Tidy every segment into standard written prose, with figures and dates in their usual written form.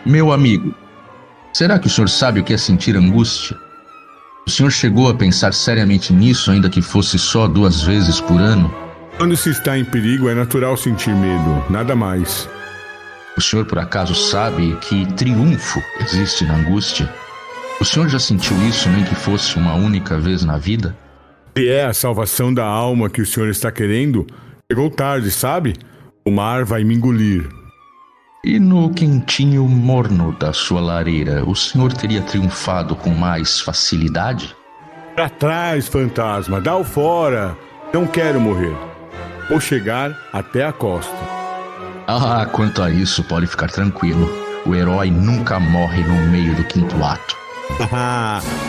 Meu amigo, será que o senhor sabe o que é sentir angústia? O senhor chegou a pensar seriamente nisso, ainda que fosse só 2 vezes por ano? Quando se está em perigo, é natural sentir medo, nada mais. O senhor por acaso sabe que triunfo existe na angústia? O senhor já sentiu isso, nem que fosse uma única vez na vida? Se é a salvação da alma que o senhor está querendo, chegou tarde, sabe? O mar vai me engolir. E no quentinho morno da sua lareira, o senhor teria triunfado com mais facilidade? Pra trás, fantasma, dá o fora. Não quero morrer. Vou chegar até a costa. Ah, quanto a isso, pode ficar tranquilo. O herói nunca morre no meio do quinto ato.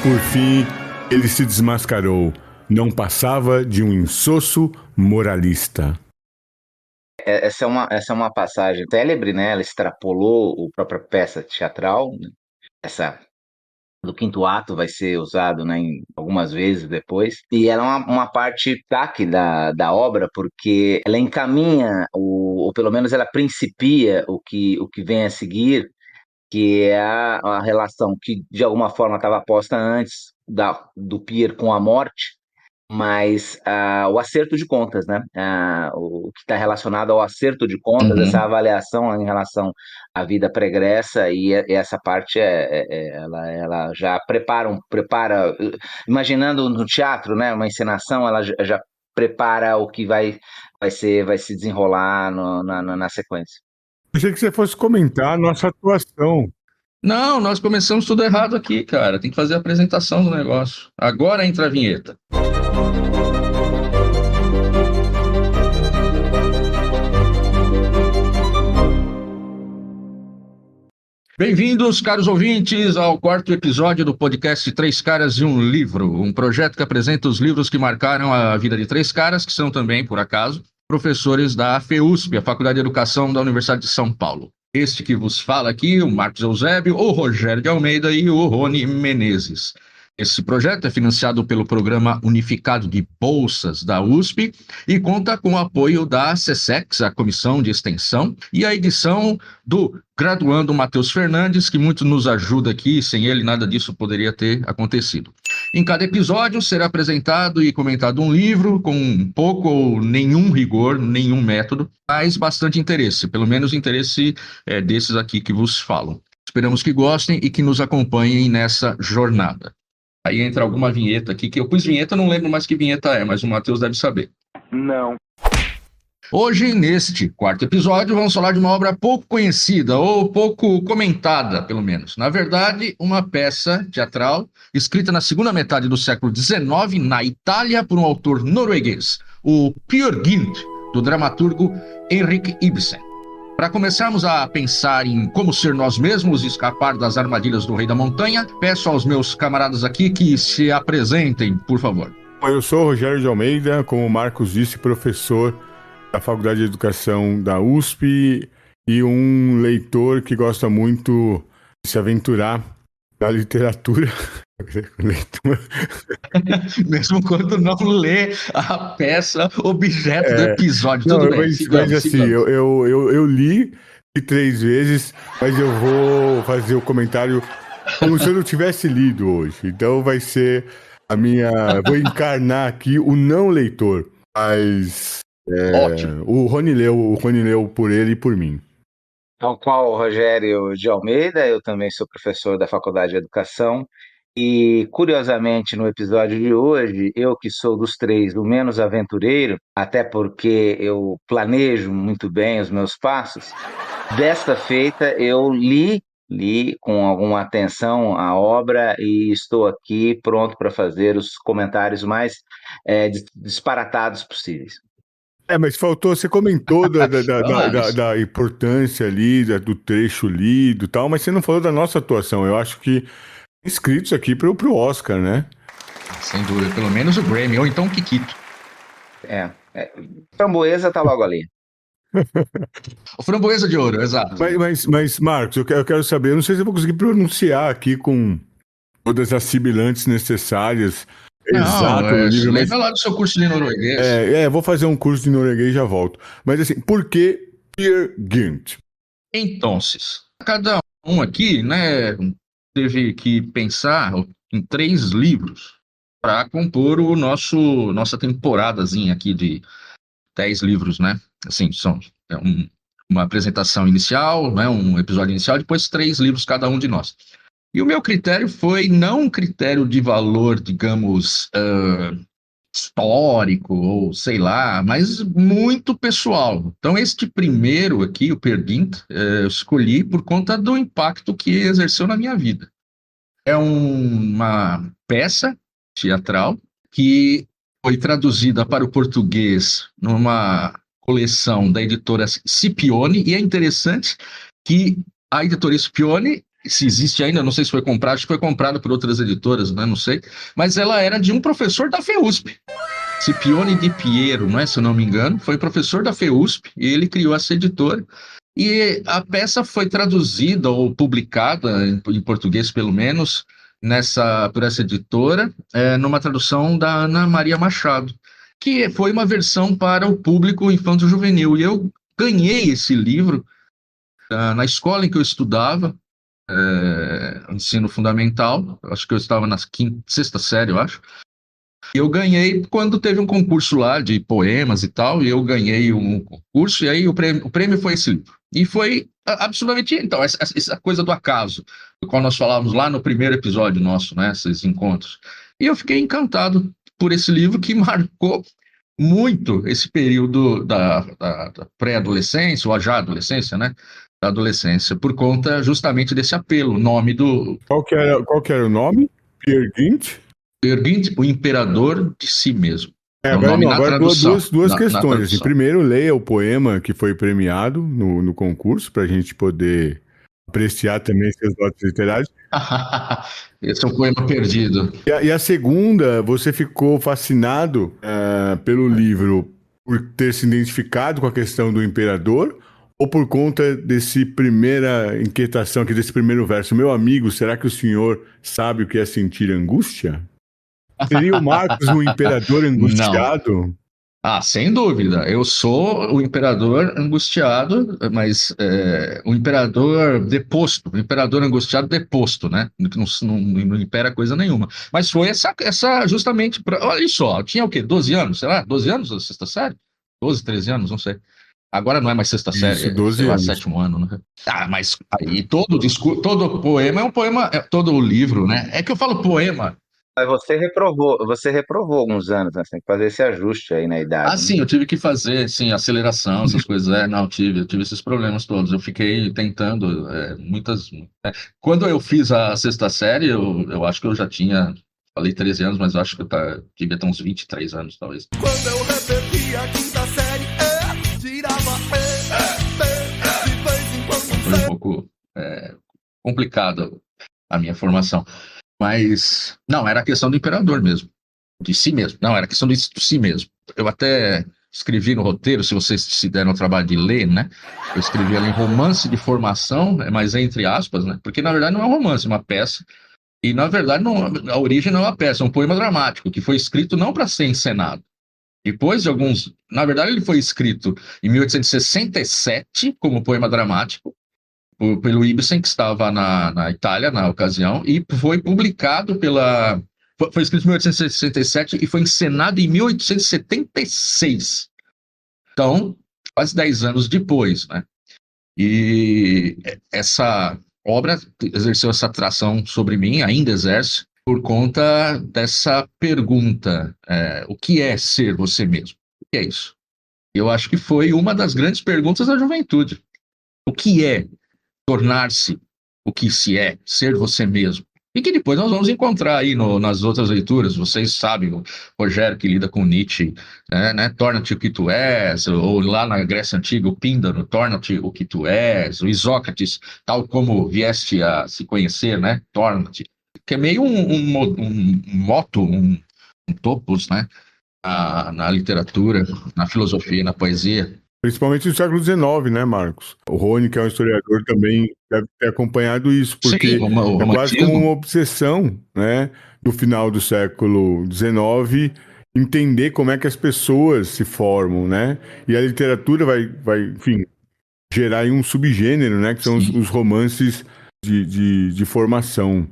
Por fim, ele se desmascarou. Não passava de um insosso moralista. Essa é uma passagem célebre, né? Ela extrapolou a própria peça teatral, né? Essa do quinto ato vai ser usado, né, algumas vezes depois. E ela é uma parte destaque da obra, porque ela encaminha, ou pelo menos ela principia o que vem a seguir, que é a relação que de alguma forma estava posta antes do Pier com a morte, mas o acerto de contas, né? O que está relacionado ao acerto de contas, essa avaliação em relação à vida pregressa, e essa parte ela já prepara, imaginando no teatro, né? Uma encenação, ela já prepara o que vai se desenrolar na sequência. Achei que você fosse comentar a nossa atuação. Não, nós começamos tudo errado aqui, cara. Tem que fazer a apresentação do negócio. Agora entra a vinheta. Bem-vindos, caros ouvintes, ao 4º episódio do podcast Três Caras e um Livro, um projeto que apresenta os livros que marcaram a vida de três caras, que são também, por acaso, professores da FEUSP, a Faculdade de Educação da Universidade de São Paulo. Este que vos fala aqui, o Marcos Eusébio, o Rogério de Almeida e o Rony Menezes. Esse projeto é financiado pelo Programa Unificado de Bolsas da USP e conta com o apoio da SESEX, a Comissão de Extensão, e a edição do graduando Matheus Fernandes, que muito nos ajuda aqui, sem ele nada disso poderia ter acontecido. Em cada episódio será apresentado e comentado um livro com pouco ou nenhum rigor, nenhum método, mas bastante interesse, pelo menos interesse desses aqui que vos falam. Esperamos que gostem e que nos acompanhem nessa jornada. Aí entra alguma vinheta aqui, que eu pus vinheta, não lembro mais que vinheta é, mas o Matheus deve saber. Não. Hoje, neste 4º episódio, vamos falar de uma obra pouco conhecida, ou pouco comentada, pelo menos. Na verdade, uma peça teatral escrita na segunda metade do século XIX, na Itália, por um autor norueguês, o Peer Gynt, do dramaturgo Henrik Ibsen. Para começarmos a pensar em como ser nós mesmos e escapar das armadilhas do Rei da Montanha, peço aos meus camaradas aqui que se apresentem, por favor. Eu sou o Rogério de Almeida, como o Marcos disse, professor da Faculdade de Educação da USP e um leitor que gosta muito de se aventurar na literatura. Mesmo quando não lê a peça, objeto do episódio. Não, Tudo bem, mas assim, eu li 3 vezes, mas eu vou fazer o comentário como se eu não tivesse lido hoje. Então vai ser a minha... Vou encarnar aqui o não leitor, mas Ótimo. o Rony leu por ele e por mim. Tal qual o Rogério de Almeida, eu também sou professor da Faculdade de Educação e, curiosamente, no episódio de hoje, eu que sou dos três o menos aventureiro, até porque eu planejo muito bem os meus passos, desta feita eu li com alguma atenção a obra e estou aqui pronto para fazer os comentários mais disparatados possíveis. Mas faltou, você comentou da importância ali, do trecho lido e tal, mas você não falou da nossa atuação. Eu acho que inscritos aqui pro Oscar, né? Sem dúvida, pelo menos o Grammy, ou então o Kikito. Framboesa tá logo ali. O Framboesa de Ouro, exato. Mas Marcos, eu quero saber, eu não sei se eu vou conseguir pronunciar aqui com todas as sibilantes necessárias. Exato, lembra lá do seu curso de norueguês. Vou fazer um curso de norueguês e já volto. Mas assim, por que Peer Gynt? Então, cada Aqui, né, teve que pensar em 3 livros para compor nossa temporadazinha aqui de 10 livros, né? Assim, uma apresentação inicial, né, um episódio inicial, depois 3 livros cada um de nós. E o meu critério foi não um critério de valor, digamos, histórico ou sei lá, mas muito pessoal. Então, este primeiro aqui, o Peer Gynt, eu escolhi por conta do impacto que exerceu na minha vida. É uma peça teatral que foi traduzida para o português numa coleção da editora Scipione, e é interessante que a editora Scipione, se existe ainda, não sei se foi comprado, acho que foi comprado por outras editoras, né, não sei, mas ela era de um professor da FEUSP, Scipione di Piero, não é, se eu não me engano, foi professor da FEUSP, e ele criou essa editora, e a peça foi traduzida ou publicada, em português pelo menos, por essa editora, numa tradução da Ana Maria Machado, que foi uma versão para o público infanto-juvenil. E eu ganhei esse livro na escola em que eu estudava, ensino fundamental, acho que eu estava na sexta série, eu acho. E eu ganhei quando teve um concurso lá de poemas e tal, e eu ganhei um concurso, e aí o prêmio foi esse livro. E foi absolutamente, então, essa coisa do acaso, do qual nós falávamos lá no primeiro episódio nosso, né, esses encontros. E eu fiquei encantado por esse livro que marcou muito esse período da pré-adolescência, ou já adolescência, né, da adolescência, por conta justamente desse apelo, o nome do... Qual que era o nome? Peer Gynt? Peer Gynt, o imperador de si mesmo. É o Agora, nome não, na agora tradução. duas Na questões. Assim, tradução. primeiro, leia o poema que foi premiado no concurso, para a gente poder apreciar também seus dotes literários. Esse é um poema perdido. E a segunda, você ficou fascinado pelo livro por ter se identificado com a questão do imperador, ou por conta desse primeira inquietação, aqui desse primeiro verso? Meu amigo, será que o senhor sabe o que é sentir angústia? Seria o Marcos um imperador Não. angustiado? Sem dúvida. Eu sou o imperador angustiado, mas o imperador deposto, o imperador angustiado deposto, né? Que não impera coisa nenhuma. Mas foi essa justamente. Olha só, eu tinha o quê? 12 anos, sei lá? 12 anos, a sexta série? 12, 13 anos, não sei. Agora não é mais sexta série, Isso, sei 12 lá, anos. sétimo ano, né? Mas aí todo poema é um poema, todo o livro, né? É que eu falo poema. Mas você reprovou alguns anos, né? Você tem que fazer esse ajuste aí na idade, né? Sim, eu tive que fazer, sim, aceleração, essas coisas. Não, eu tive esses problemas todos. Eu fiquei tentando muitas. Quando eu fiz a sexta série, eu acho que eu já tinha, falei 13 anos, mas eu acho que eu devia ter uns 23 anos, talvez. Quando eu repeti a quinta série, tirava de vez em quando. Foi um pouco complicado a minha formação. Mas, não, era a questão do imperador mesmo, de si mesmo. Não, era questão de si mesmo. Eu até escrevi no roteiro, se vocês se deram o trabalho de ler, né? Eu escrevi ali romance de formação, mas entre aspas, né? Porque na verdade não é um romance, é uma peça. E na verdade a origem não é uma peça, é um poema dramático que foi escrito não para ser encenado. Depois de alguns. Na verdade, ele foi escrito em 1867 como poema dramático pelo Ibsen, que estava na Itália na ocasião, e foi publicado foi escrito em 1867 e foi encenado em 1876. Então, quase 10 anos depois, né? E essa obra exerceu essa atração sobre mim, ainda exerce, por conta dessa pergunta: o que é ser você mesmo? O que é isso? Eu acho que foi uma das grandes perguntas da juventude. O que é tornar-se o que se é, ser você mesmo? E que depois nós vamos encontrar aí nas outras leituras. Vocês sabem, o Rogério que lida com Nietzsche, né? Torna-te o que tu és, ou lá na Grécia Antiga, o Píndaro, torna-te o que tu és, o Isócrates, tal como vieste a se conhecer, né? Torna-te. Que é meio um moto, um topos, né? Na literatura, na filosofia, na poesia. Principalmente no século XIX, né, Marcos? O Rony, que é um historiador, também deve ter acompanhado isso, porque Sim, o é quase como romantismo. uma obsessão, né, no final do século XIX, entender como é que as pessoas se formam, né? E a literatura vai enfim, gerar aí um subgênero, né, que são os romances de formação,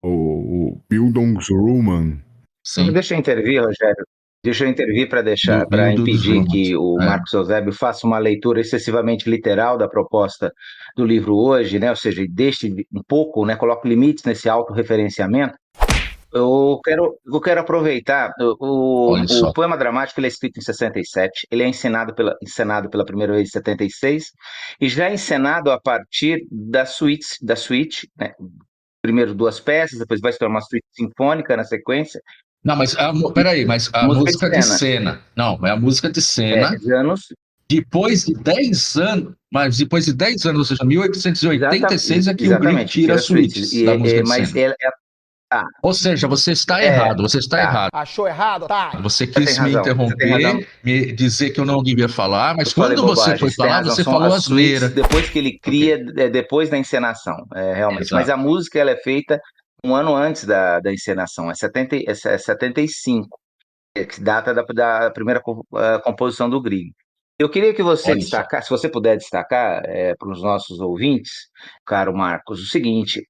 o Bildungsroman. Sim, Deixa eu intervir, Rogério. Deixa eu intervir para do impedir Drummond. que o Marcos Eusébio faça uma leitura excessivamente literal da proposta do livro hoje, né? Ou seja, deixe um pouco, né? Coloque limites nesse autorreferenciamento. Eu quero aproveitar. Olha O só. poema dramático ele é escrito em 67, ele é encenado pela primeira vez em 76, e já é encenado a partir da suíte, né? Primeiro duas peças, depois vai se tornar uma suíte sinfônica na sequência. Não, mas peraí, mas a Música de música de cena. cena. Não, é a música de cena. Anos, Depois de 10 anos, mas depois de 10 anos, ou seja, 1886 é que o Grieg exatamente, tira tira as suítes suítes. da música de Mas cena. tá, Ou seja, você está errado, você está tá. errado. Achou errado, otário? Você Você tem quis me razão, você tem razão. interromper, me dizer que eu não devia falar, mas Eu falei quando você bobagem, foi você tem falar, razão. você São falou as suítes asneira. depois que ele cria, depois da encenação, realmente. Exato. Mas a música ela é feita um ano antes da encenação, é 75, que data da primeira composição do Grieg. Eu queria que você Olha só. destacasse, se você puder destacar para os nossos ouvintes, caro Marcos, o seguinte: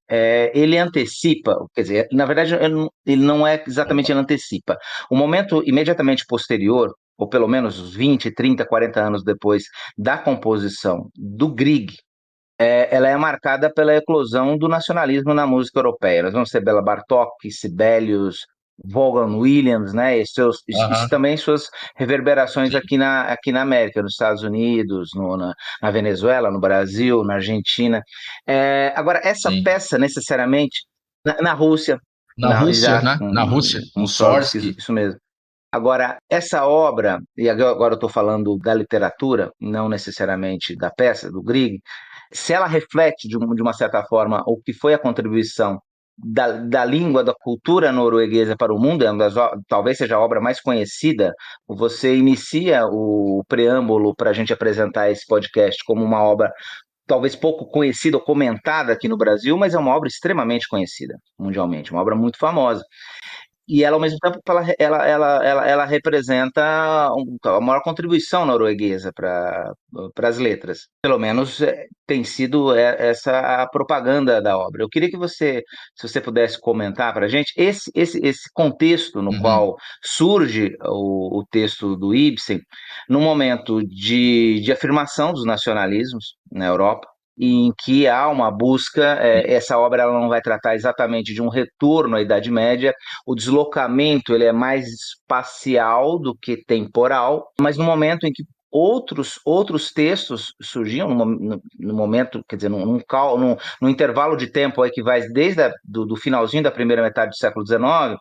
ele antecipa, quer dizer, na verdade, ele não é exatamente ele antecipa. O momento imediatamente posterior, ou pelo menos 20, 30, 40 anos depois da composição do Grieg, ela é marcada pela eclosão do nacionalismo na música europeia. Nós vamos ter Bela Bartók, Sibelius, Vaughan Williams, né? Isso também suas reverberações aqui na América, nos Estados Unidos, na Venezuela, no Brasil, na Argentina. Agora, essa Sim. peça, necessariamente, na Rússia. Na Rússia, exato, né? Na Rússia, Mussorgsky. Isso mesmo. Agora, essa obra, e agora eu estou falando da literatura, não necessariamente da peça, do Grieg, se ela reflete de uma certa forma o que foi a contribuição da língua, da cultura norueguesa para o mundo, talvez seja a obra mais conhecida. Você inicia o preâmbulo para a gente apresentar esse podcast como uma obra talvez pouco conhecida ou comentada aqui no Brasil, mas é uma obra extremamente conhecida mundialmente, uma obra muito famosa. E ela, ao mesmo tempo, ela representa a maior contribuição norueguesa para as letras. Pelo menos tem sido essa a propaganda da obra. Eu queria que se você pudesse comentar para a gente esse contexto no qual surge o texto do Ibsen, num momento de afirmação dos nacionalismos na Europa, em que há uma busca, essa obra ela não vai tratar exatamente de um retorno à Idade Média, o deslocamento ele é mais espacial do que temporal, mas no momento em que outros textos surgiam, no momento, quer dizer, num intervalo de tempo aí que vai desde do finalzinho da primeira metade do século XIX,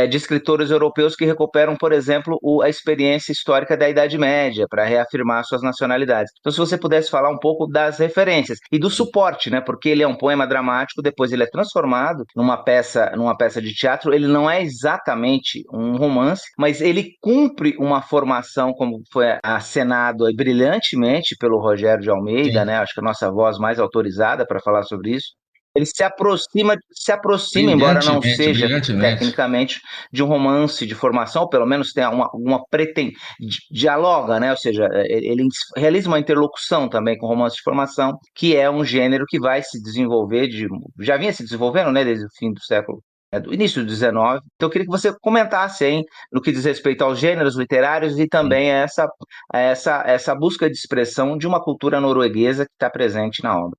de escritores europeus que recuperam, por exemplo, a experiência histórica da Idade Média para reafirmar suas nacionalidades. Então, se você pudesse falar um pouco das referências e do suporte, né? Porque ele é um poema dramático, depois ele é transformado numa peça de teatro. Ele não é exatamente um romance, mas ele cumpre uma formação como foi acenado brilhantemente pelo Rogério de Almeida, Sim. né? Acho que a nossa voz mais autorizada para falar sobre isso. Ele se aproxima, embora não seja tecnicamente, de um romance de formação, ou pelo menos tem alguma dialoga, né? Ou seja, ele realiza uma interlocução também com o romance de formação, que é um gênero que vai se desenvolver, já vinha se desenvolvendo, né, desde o fim do século, do início do XIX. Então eu queria que você comentasse aí no que diz respeito aos gêneros literários e também a essa busca de expressão de uma cultura norueguesa que está presente na obra.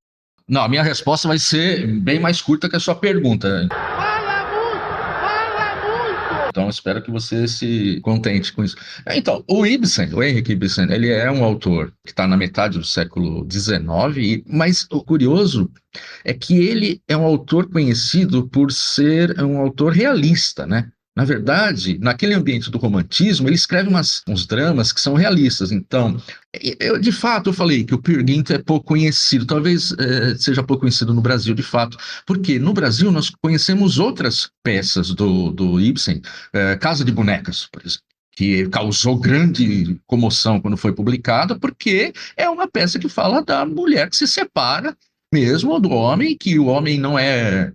Não, a minha resposta vai ser bem mais curta que a sua pergunta. Fala muito! Então, espero que você se contente com isso. Então, o Henrik Ibsen, ele é um autor que está na metade do século XIX, mas o curioso é que ele é um autor conhecido por ser um autor realista, né? Na verdade, naquele ambiente do romantismo, ele escreve uns dramas que são realistas. Então, de fato, eu falei que o Peer Gynt é pouco conhecido. Talvez seja pouco conhecido no Brasil, de fato. Porque no Brasil nós conhecemos outras peças do Ibsen, Casa de Bonecas, por exemplo, que causou grande comoção quando foi publicada, porque é uma peça que fala da mulher que se separa mesmo do homem, que o homem não é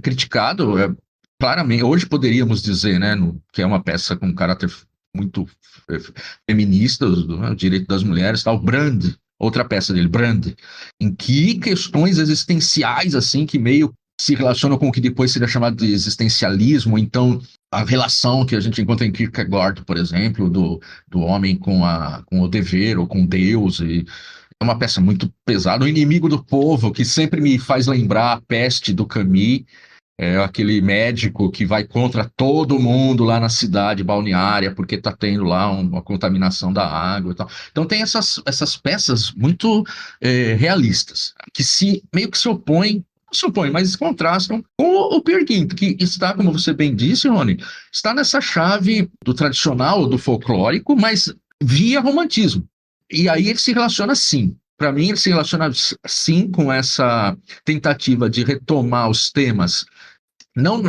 criticado, claramente. Hoje poderíamos dizer, né, que é uma peça com um caráter muito feminista, o direito das mulheres, tal. Brand outra peça dele, Brand, em que questões existenciais, assim, que meio se relacionam com o que depois seria chamado de existencialismo, então a relação que a gente encontra em Kierkegaard, por exemplo, do homem com o dever ou com Deus, e é uma peça muito pesada. O Inimigo do Povo, que sempre me faz lembrar a Peste do Camus, é aquele médico que vai contra todo mundo lá na cidade balneária, porque está tendo lá uma contaminação da água e tal. Então tem essas peças muito realistas, que meio que se opõem, não se opõem, mas contrastam com o Peer Gynt, que está, como você bem disse, Rony, está nessa chave do tradicional, do folclórico, mas via romantismo. E aí ele se relaciona sim. Para mim, ele se relaciona sim com essa tentativa de retomar os temas não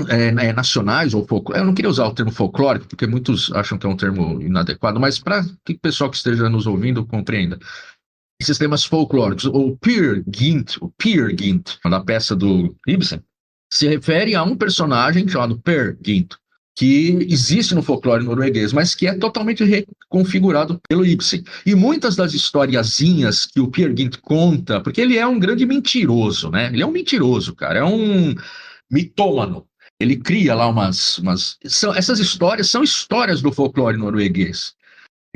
nacionais ou folclóricos. Eu não queria usar o termo folclórico, porque muitos acham que é um termo inadequado, mas para que o pessoal que esteja nos ouvindo compreenda. Esses temas folclóricos, o Peer Gynt, da peça do Ibsen, se refere a um personagem chamado Peer Gynt, que existe no folclore norueguês, mas que é totalmente reconfigurado pelo Ibsen. E muitas das historiazinhas que o Peer Gynt conta, porque ele é um grande mentiroso, né? Ele é um mentiroso, cara, é um mitômano. Ele cria lá essas histórias são histórias do folclore norueguês,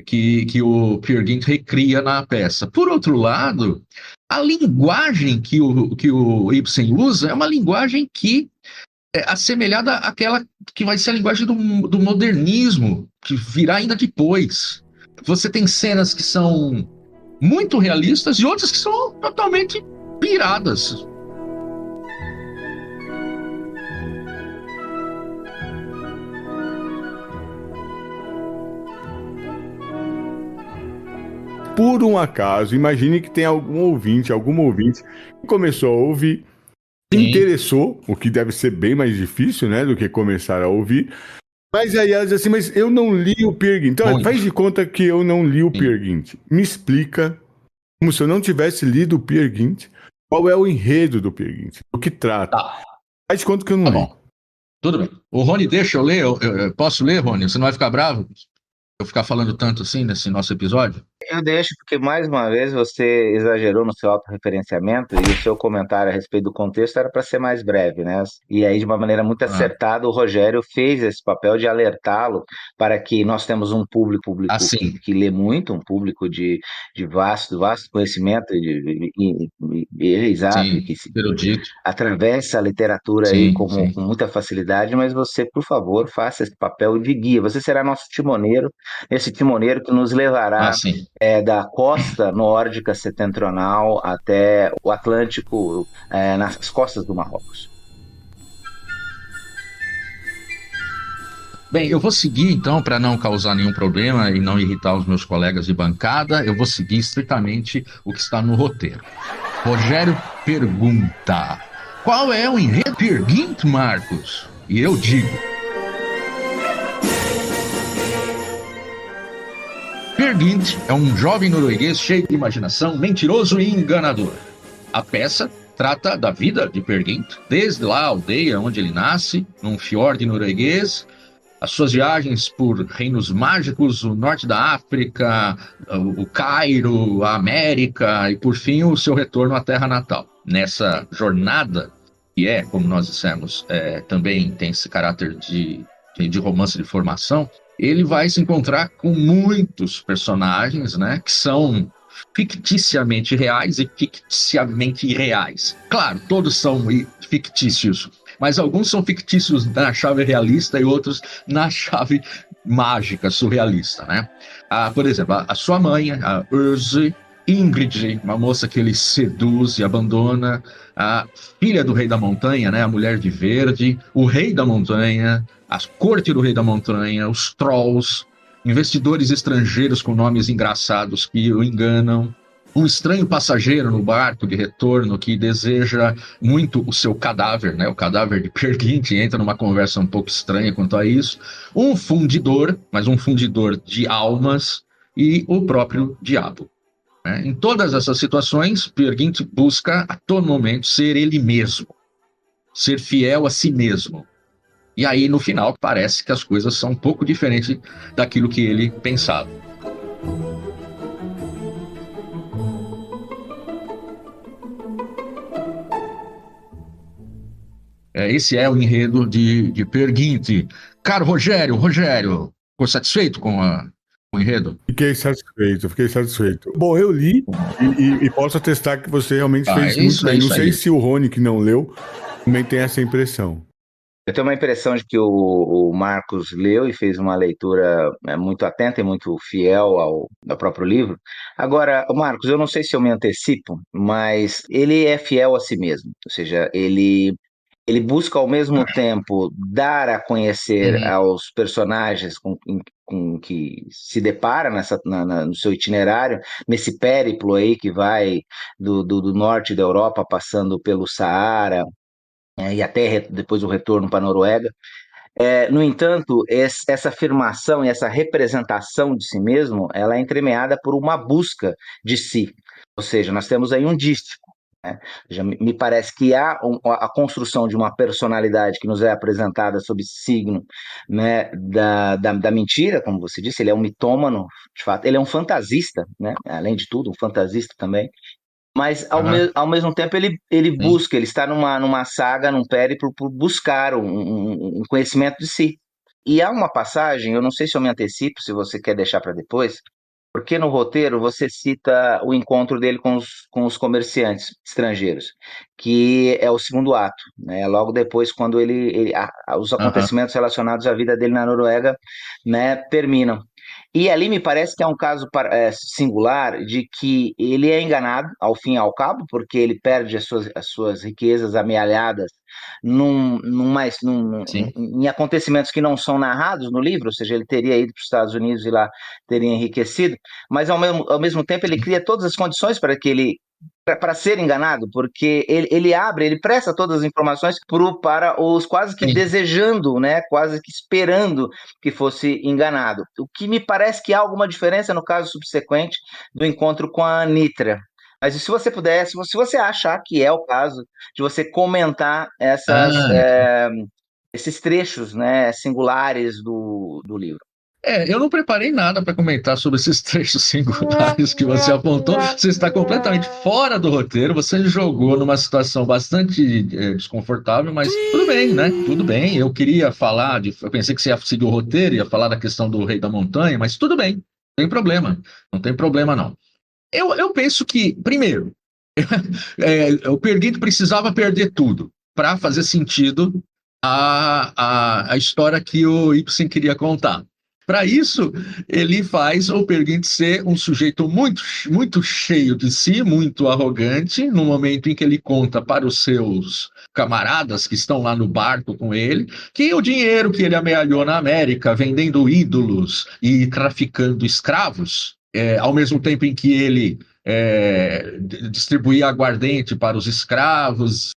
que o Peer Gynt recria na peça. Por outro lado, a linguagem que o Ibsen usa é uma linguagem que é assemelhada àquela que vai ser a linguagem do modernismo, que virá ainda depois. Você tem cenas que são muito realistas e outras que são totalmente piradas. Por um acaso, imagine que tem alguma ouvinte que começou a ouvir, se interessou, o que deve ser bem mais difícil, né, do que começar a ouvir. Mas aí ela diz assim, mas eu não li o Peer Gynt. Então, faz de conta que eu não li o Peer Gynt. Me explica, como se eu não tivesse lido o Peer Gynt, qual é o enredo do Peer Gynt, do que trata. Tá. Faz de conta que eu não li. Bom. Tudo bem. O Rony deixa eu ler? Eu posso ler, Rony? Você não vai ficar bravo? Eu ficar falando tanto assim nesse nosso episódio? Eu deixo porque, mais uma vez, você exagerou no seu autorreferenciamento e o seu comentário a respeito do contexto era para ser mais breve, né? E aí, de uma maneira muito acertada, o Rogério fez esse papel de alertá-lo para que nós temos um público que lê muito, um público de vasto conhecimento, exato, que atravessa a literatura aí com muita facilidade, mas você, por favor, faça esse papel de guia. Você será nosso timoneiro, esse timoneiro que nos levará da costa nórdica setentrional até o Atlântico, nas costas do Marrocos. Bem, eu vou seguir então, para não causar nenhum problema e não irritar os meus colegas de bancada, eu vou seguir estritamente o que está no roteiro. Rogério pergunta: qual é o enredo Peer Gynt, Marcos? E eu digo: Peer Gynt é um jovem norueguês cheio de imaginação, mentiroso e enganador. A peça trata da vida de Peer Gynt, desde lá a aldeia onde ele nasce, num fiord norueguês, as suas viagens por reinos mágicos, o norte da África, o Cairo, a América e, por fim, o seu retorno à terra natal. Nessa jornada, que como nós dissemos, também tem esse caráter de romance de formação, ele vai se encontrar com muitos personagens, né, que são ficticiamente reais e ficticiamente irreais. Claro, todos são fictícios, mas alguns são fictícios na chave realista e outros na chave mágica, surrealista, né? Por exemplo, a sua mãe, a Urze, Ingrid, uma moça que ele seduz e abandona, a filha do Rei da Montanha, né, a Mulher de Verde, o Rei da Montanha, a corte do Rei da Montanha, os Trolls, investidores estrangeiros com nomes engraçados que o enganam, um estranho passageiro no barco de retorno que deseja muito o seu cadáver, né, o cadáver de Peer Gynt, entra numa conversa um pouco estranha quanto a isso, um fundidor, mas um fundidor de almas, e o próprio diabo. Em todas essas situações, Peer Gynt busca a todo momento ser ele mesmo, ser fiel a si mesmo. E aí, no final, parece que as coisas são um pouco diferentes daquilo que ele pensava. Esse é o enredo de Peer Gynt. Caro Rogério, ficou satisfeito com o enredo? Fiquei satisfeito. Bom, eu li e posso atestar que você realmente fez muito bem. Não sei se o Rony, que não leu, também tem essa impressão. Eu tenho uma impressão de que o Marcos leu e fez uma leitura muito atenta e muito fiel ao próprio livro. Agora, o Marcos, eu não sei se eu me antecipo, mas ele é fiel a si mesmo. Ou seja, ele busca ao mesmo tempo dar a conhecer aos personagens com que se depara no seu itinerário, nesse périplo aí que vai do norte da Europa, passando pelo Saara, e até depois o retorno para a Noruega. No entanto, essa afirmação e essa representação de si mesmo, ela é entremeada por uma busca de si. Ou seja, nós temos aí um dístico. Né? Já me parece que há a construção de uma personalidade que nos é apresentada sob signo, né, da mentira, como você disse. Ele é um mitômano, de fato. Ele é um fantasista, né? Além de tudo, um fantasista também. Mas, ao mesmo tempo, ele busca, ele está numa saga, num périplo, por buscar um conhecimento de si. E há uma passagem, eu não sei se eu me antecipo, se você quer deixar para depois, porque no roteiro você cita o encontro dele com os comerciantes estrangeiros, que é o segundo ato, né? Logo depois, quando os acontecimentos relacionados à vida dele na Noruega, né, terminam. E ali me parece que é um caso singular de que ele é enganado ao fim e ao cabo, porque ele perde as suas riquezas amealhadas em acontecimentos que não são narrados no livro, ou seja, ele teria ido para os Estados Unidos e lá teria enriquecido, mas ao mesmo tempo ele cria todas as condições para ser enganado, porque ele presta todas as informações para os quase que desejando, né, quase que esperando que fosse enganado. O que me parece que há alguma diferença no caso subsequente do encontro com a Nitra. Mas se você puder, se você achar que é o caso de você comentar esses trechos, né, singulares do livro. Eu não preparei nada para comentar sobre esses trechos singulares que você apontou. Você está completamente fora do roteiro, você jogou numa situação bastante desconfortável, mas tudo bem, né? Tudo bem. Eu queria falar, eu pensei que você ia seguir o roteiro, ia falar da questão do Rei da Montanha, mas tudo bem, não tem problema. Não tem problema, não. Eu penso que, primeiro, o Peer Gynt precisava perder tudo para fazer sentido a história que o Ibsen queria contar. Para isso, ele faz o Peer Gynt ser um sujeito muito, muito cheio de si, muito arrogante, no momento em que ele conta para os seus camaradas que estão lá no barco com ele, que o dinheiro que ele amealhou na América, vendendo ídolos e traficando escravos, ao mesmo tempo em que ele distribuía aguardente para os escravos,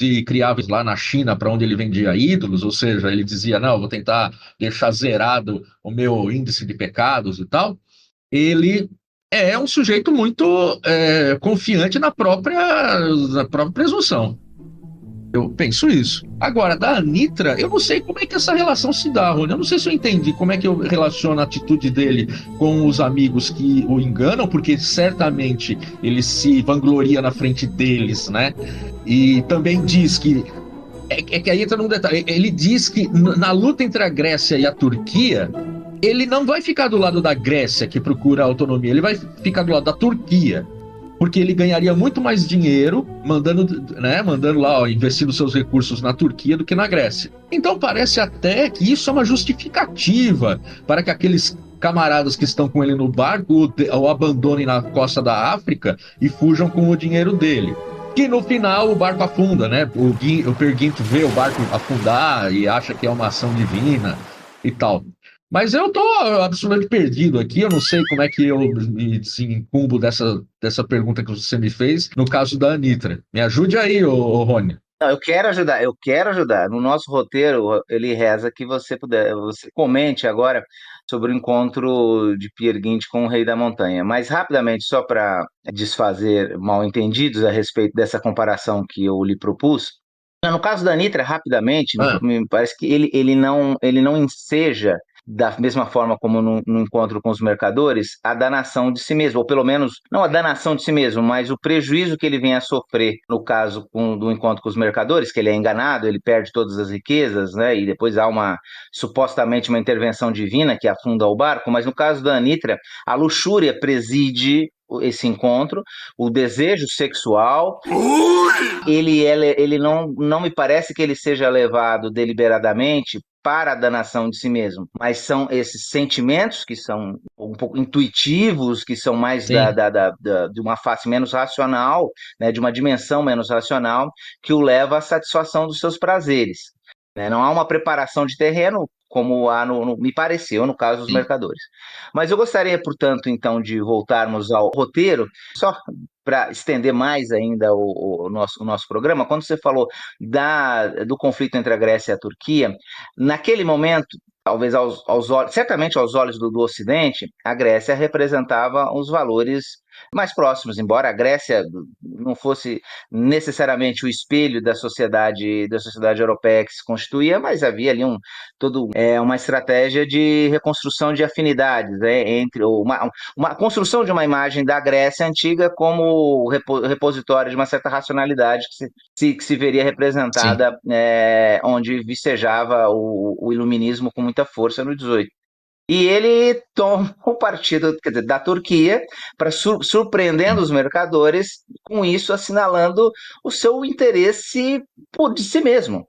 e criava lá na China, para onde ele vendia ídolos, ou seja, ele dizia, não, vou tentar deixar zerado o meu índice de pecados e tal. Ele é um sujeito muito confiante na própria presunção. Eu penso isso. Agora, da Anitra, eu não sei como é que essa relação se dá, Rony. Eu não sei se eu entendi como é que eu relaciono a atitude dele com os amigos que o enganam, porque certamente ele se vangloria na frente deles, né? E também diz que... que aí entra num detalhe. Ele diz que na luta entre a Grécia e a Turquia, ele não vai ficar do lado da Grécia, que procura autonomia. Ele vai ficar do lado da Turquia, porque ele ganharia muito mais dinheiro mandando lá, investindo seus recursos na Turquia do que na Grécia. Então parece até que isso é uma justificativa para que aqueles camaradas que estão com ele no barco o abandonem na costa da África e fujam com o dinheiro dele. Que no final o barco afunda, né? O Peer Gynt vê o barco afundar e acha que é uma ação divina e tal. Mas eu tô absolutamente perdido aqui, eu não sei como é que eu me desencumbo dessa pergunta que você me fez, no caso da Anitra. Me ajude aí, ô Rony. Não, eu quero ajudar. No nosso roteiro, ele reza que você comente agora sobre o encontro de Peer Gynt com o Rei da Montanha. Mas rapidamente, só para desfazer mal-entendidos a respeito dessa comparação que eu lhe propus, no caso da Anitra, rapidamente, me parece que ele não enseja da mesma forma como no encontro com os mercadores, a danação de si mesmo, ou pelo menos, não a danação de si mesmo, mas o prejuízo que ele vem a sofrer no caso do encontro com os mercadores, que ele é enganado, ele perde todas as riquezas, né, e depois há supostamente uma intervenção divina que afunda o barco, mas no caso da Anitra, a luxúria preside esse encontro, o desejo sexual, ele não me parece que ele seja levado deliberadamente para a danação de si mesmo, mas são esses sentimentos que são um pouco intuitivos, que são mais de uma face menos racional, né, de uma dimensão menos racional, que o leva à satisfação dos seus prazeres. Né? Não há uma preparação de terreno como há me pareceu no caso dos mercadores. Mas eu gostaria, portanto, então, de voltarmos ao roteiro, só para estender mais ainda o nosso programa. Quando você falou do conflito entre a Grécia e a Turquia, naquele momento, talvez certamente aos olhos do Ocidente, a Grécia representava os valores mais próximos, embora a Grécia não fosse necessariamente o espelho da sociedade europeia que se constituía, mas havia ali uma estratégia de reconstrução de afinidades, né, entre uma construção de uma imagem da Grécia antiga como repositório de uma certa racionalidade que se veria representada onde vicejava o iluminismo com muita força no 18. E ele toma o partido, quer dizer, da Turquia, surpreendendo os mercadores, com isso assinalando o seu interesse de si mesmo.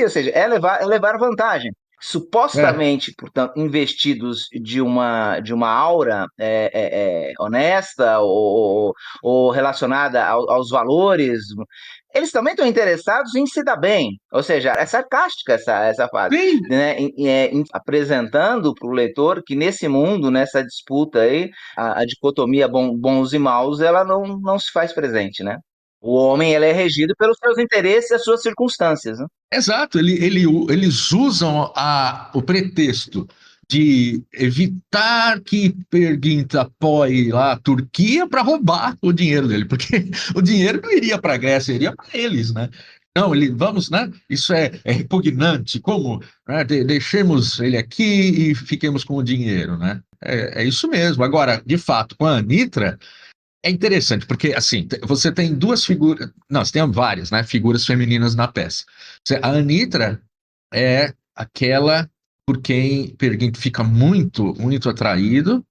Ou seja, é levar vantagem. Supostamente, portanto, investidos de uma aura honesta ou relacionada aos valores, eles também estão interessados em se dar bem. Ou seja, é sarcástica essa fase, né? Apresentando para o leitor que nesse mundo, nessa disputa aí, a dicotomia bons e maus, ela não se faz presente, né? O homem ele é regido pelos seus interesses e as suas circunstâncias, né? Exato, eles usam o pretexto de evitar que Peer Gynt apoie lá a Turquia para roubar o dinheiro dele, porque o dinheiro não iria para a Grécia, iria para eles, né? Não, vamos, né? Isso é repugnante, como, né? Deixemos ele aqui e fiquemos com o dinheiro, né? É isso mesmo. Agora, de fato, com a Anitra, é interessante, porque, assim, você tem duas figuras... Não, você tem várias, né, figuras femininas na peça. A Anitra é aquela por quem Peer Gynt fica muito, muito atraído,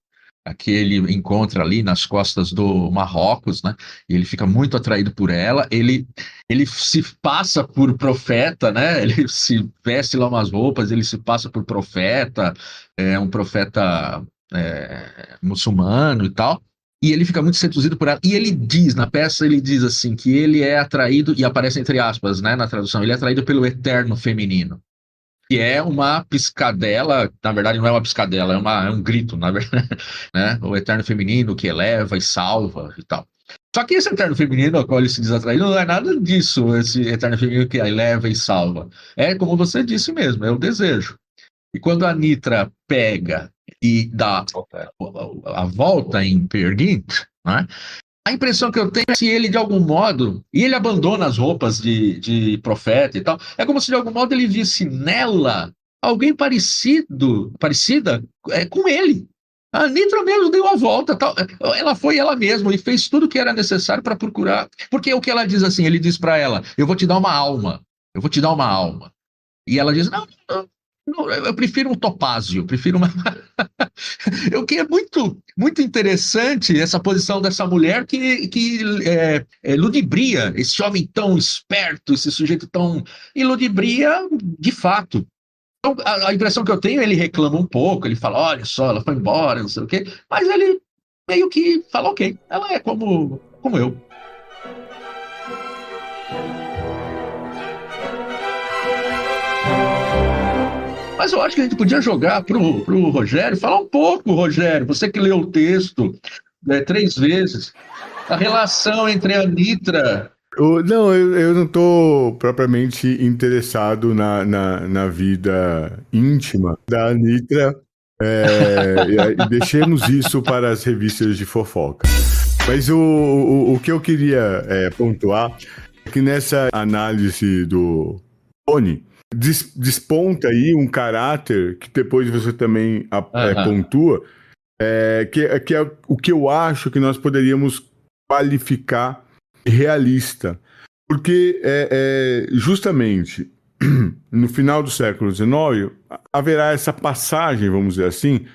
a que ele encontra ali nas costas do Marrocos, né? E ele fica muito atraído por ela. Ele se passa por profeta, né? Ele se veste lá umas roupas, ele se passa por profeta, um profeta muçulmano e tal. E ele fica muito seduzido por ela. E ele diz, na peça, ele diz assim, que ele é atraído, e aparece entre aspas, né, na tradução, ele é atraído pelo eterno feminino. Que é uma piscadela, na verdade não é uma piscadela, é um grito, na verdade, né? O eterno feminino que eleva e salva e tal. Só que esse eterno feminino ao qual ele se diz atraído não é nada disso, esse eterno feminino que eleva e salva. É como você disse mesmo, é o desejo. E quando a Anitra pega e dá a volta em Peer Gynt, né? A impressão que eu tenho é que ele, de algum modo, e ele abandona as roupas de profeta e tal, é como se, de algum modo, ele visse nela alguém parecida com ele. A Anitra mesmo deu a volta, tal. Ela foi ela mesma e fez tudo o que era necessário para procurar. Porque o que ela diz assim, ele diz para ela, eu vou te dar uma alma. E ela diz, não, eu prefiro um topázio, eu prefiro uma... O que é muito, muito interessante essa posição dessa mulher que ludibria esse homem tão esperto, esse sujeito tão... E ludibria de fato. Então, a impressão que eu tenho, ele reclama um pouco, ele fala, olha só, ela foi embora, não sei o quê, mas ele meio que fala, ok, ela é como eu. Mas eu acho que a gente podia jogar pro Rogério, falar um pouco, Rogério, você que leu o texto 3 vezes, a relação entre a Anitra... Não, eu não estou propriamente interessado na vida íntima da Anitra, e deixemos isso para as revistas de fofoca. Mas o que eu queria pontuar é que nessa análise do Tony, desponta aí um caráter que depois você também pontua, que é o que eu acho que nós poderíamos qualificar realista. Porque justamente no final do século XIX haverá essa passagem, vamos dizer assim,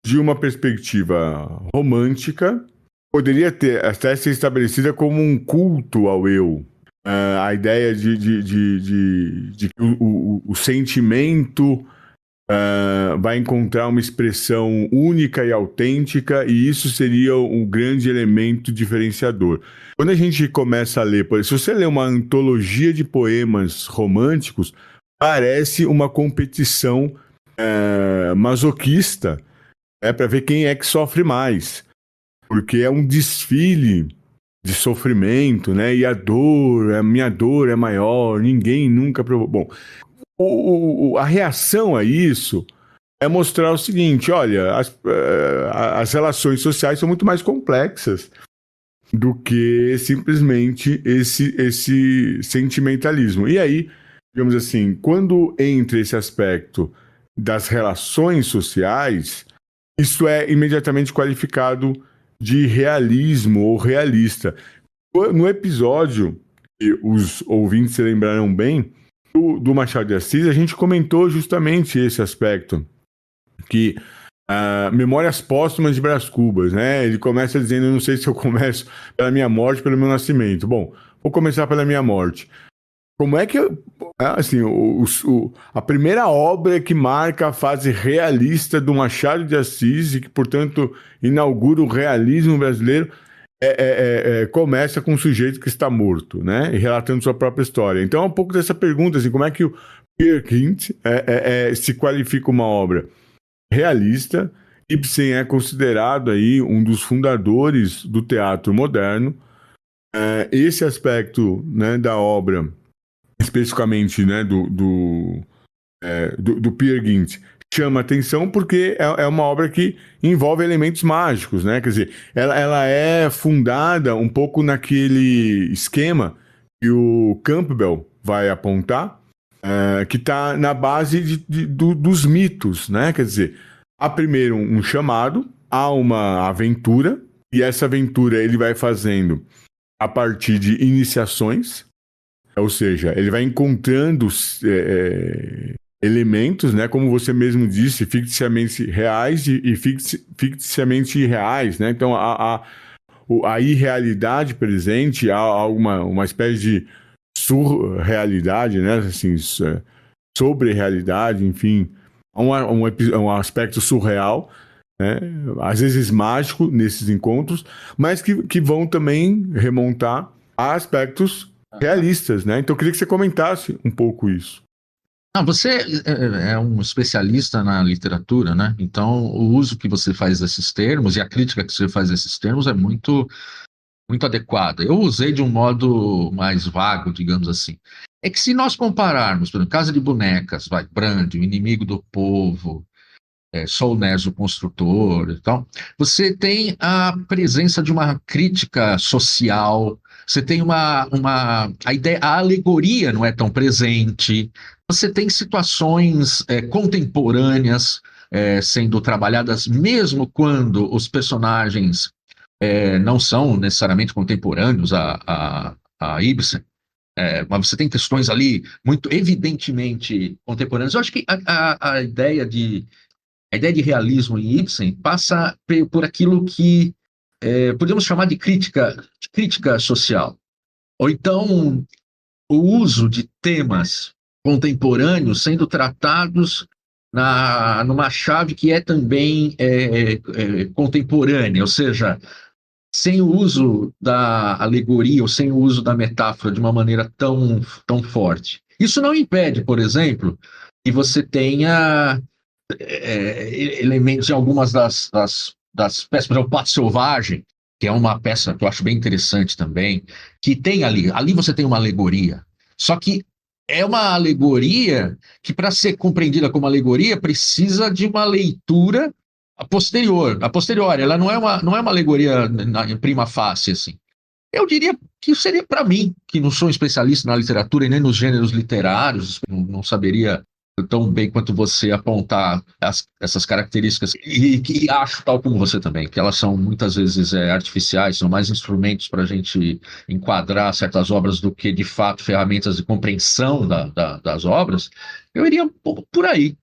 de uma perspectiva romântica, poderia ter até ser estabelecida como um culto ao eu. A ideia de que o sentimento vai encontrar uma expressão única e autêntica, e isso seria um grande elemento diferenciador. Quando a gente começa a ler, se você lê uma antologia de poemas românticos, parece uma competição masoquista, para ver quem é que sofre mais, porque é um desfile de sofrimento, né? E a minha dor é maior, ninguém nunca provou. Bom, a reação a isso é mostrar o seguinte: olha, as relações sociais são muito mais complexas do que simplesmente esse sentimentalismo. E aí, digamos assim, quando entra esse aspecto das relações sociais, isso é imediatamente qualificado de realismo ou realista. No episódio, que os ouvintes se lembrarão bem, do Machado de Assis, a gente comentou justamente esse aspecto, que Memórias Póstumas de Brás Cubas, né? Ele começa dizendo: eu não sei se eu começo pela minha morte ou pelo meu nascimento. Bom, vou começar pela minha morte. Como é que, assim, a primeira obra que marca a fase realista do Machado de Assis e que, portanto, inaugura o realismo brasileiro, começa com um sujeito que está morto, né? E relatando sua própria história. Então, é um pouco dessa pergunta, assim, como é que o Peer Gynt se qualifica uma obra realista? Ibsen é considerado aí um dos fundadores do teatro moderno. Esse aspecto, né, da obra, especificamente, né, do Peer Gynt, chama atenção porque é uma obra que envolve elementos mágicos, né? Quer dizer, ela é fundada um pouco naquele esquema que o Campbell vai apontar, que está na base dos mitos, né? Quer dizer, há primeiro um chamado, há uma aventura, e essa aventura ele vai fazendo a partir de iniciações, ou seja, ele vai encontrando elementos, né, como você mesmo disse, ficticiamente reais e ficticiamente irreais, né? Então, a irrealidade presente, há uma espécie de surrealidade, né? Assim, sobre-realidade, enfim, um aspecto surreal, né? Às vezes mágico nesses encontros, mas que vão também remontar a aspectos realistas, né? Então eu queria que você comentasse um pouco isso. Você é um especialista na literatura, né? Então o uso que você faz desses termos e a crítica que você faz desses termos é muito, muito adequada. Eu usei de um modo mais vago, digamos assim. É que se nós compararmos, por exemplo, Casa de Bonecas, Brand, O Inimigo do Povo, Solnés, o Construtor e tal, você tem a presença de uma crítica social, você tem a alegoria não é tão presente, você tem situações contemporâneas sendo trabalhadas, mesmo quando os personagens não são necessariamente contemporâneos a Ibsen, mas você tem questões ali muito evidentemente contemporâneas. Eu acho que a ideia de realismo em Ibsen passa por aquilo que podemos chamar de crítica social. Ou então, o uso de temas contemporâneos sendo tratados numa chave que é também contemporânea, ou seja, sem o uso da alegoria ou sem o uso da metáfora de uma maneira tão forte. Isso não impede, por exemplo, que você tenha elementos em algumas das peças, por exemplo, O Pato Selvagem, que é uma peça que eu acho bem interessante também, que tem ali você tem uma alegoria, só que é uma alegoria que, para ser compreendida como alegoria, precisa de uma leitura a posteriori, ela não é uma alegoria em prima facie, assim. Eu diria que seria para mim, que não sou um especialista na literatura e nem nos gêneros literários, não saberia tão bem quanto você apontar essas características, e que acho, tal como você também, que elas são muitas vezes artificiais, são mais instrumentos para a gente enquadrar certas obras do que, de fato, ferramentas de compreensão das obras. Eu iria por aí.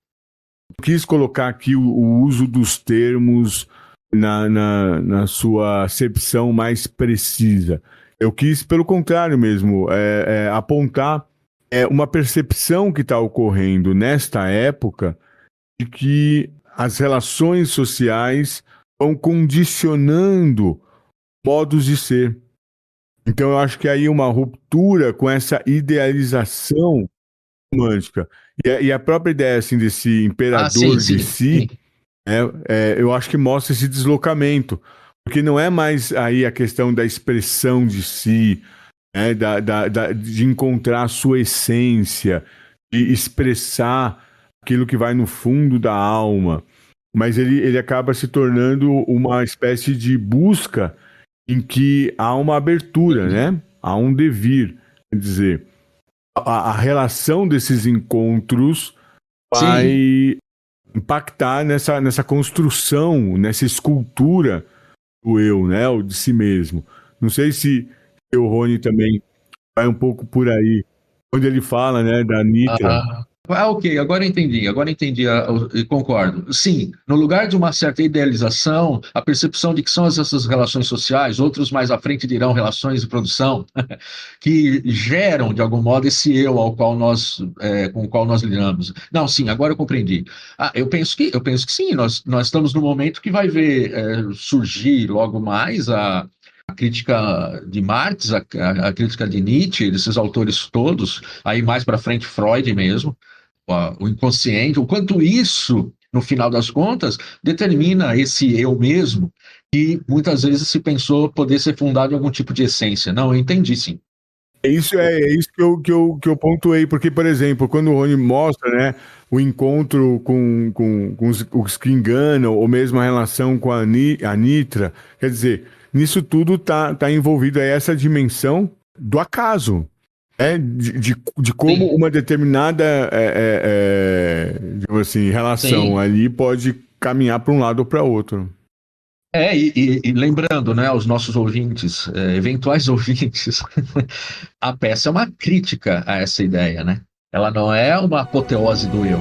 Quis colocar aqui o uso dos termos na sua acepção mais precisa. Eu quis, pelo contrário mesmo, apontar uma percepção que está ocorrendo nesta época de que as relações sociais vão condicionando modos de ser. Então eu acho que aí uma ruptura com essa idealização romântica. E a própria ideia assim, desse imperador de si, eu acho que mostra esse deslocamento. Porque não é mais aí a questão da expressão de si, né, de encontrar a sua essência, de expressar aquilo que vai no fundo da alma. Mas ele acaba se tornando uma espécie de busca em que há uma abertura, né? Há um devir. Quer dizer, a relação desses encontros vai impactar nessa construção, nessa escultura do eu, né? O de si mesmo. Não sei se o Rony também vai um pouco por aí, quando ele fala, né, da Nitra. Ok, agora entendi, e concordo. Sim, no lugar de uma certa idealização, a percepção de que são essas relações sociais, outros mais à frente dirão relações de produção, que geram, de algum modo, esse eu com o qual nós lidamos. Não, sim, agora eu compreendi. Eu penso que sim, nós estamos no momento que vai ver surgir logo mais a crítica de Marx, a crítica de Nietzsche, desses autores todos, aí mais para frente Freud mesmo, o inconsciente, o quanto isso, no final das contas, determina esse eu mesmo, que muitas vezes se pensou poder ser fundado em algum tipo de essência. Não, eu entendi, sim. É isso que eu pontuei, porque, por exemplo, quando o Rony mostra, né, o encontro com os que enganam, ou mesmo a relação com a Nitra, quer dizer, nisso tudo tá envolvido aí essa dimensão do acaso, de como uma determinada digamos assim, relação ali pode caminhar para um lado ou para outro. E lembrando, né, aos nossos ouvintes, eventuais ouvintes, a peça é uma crítica a essa ideia, né? Ela não é uma apoteose do eu.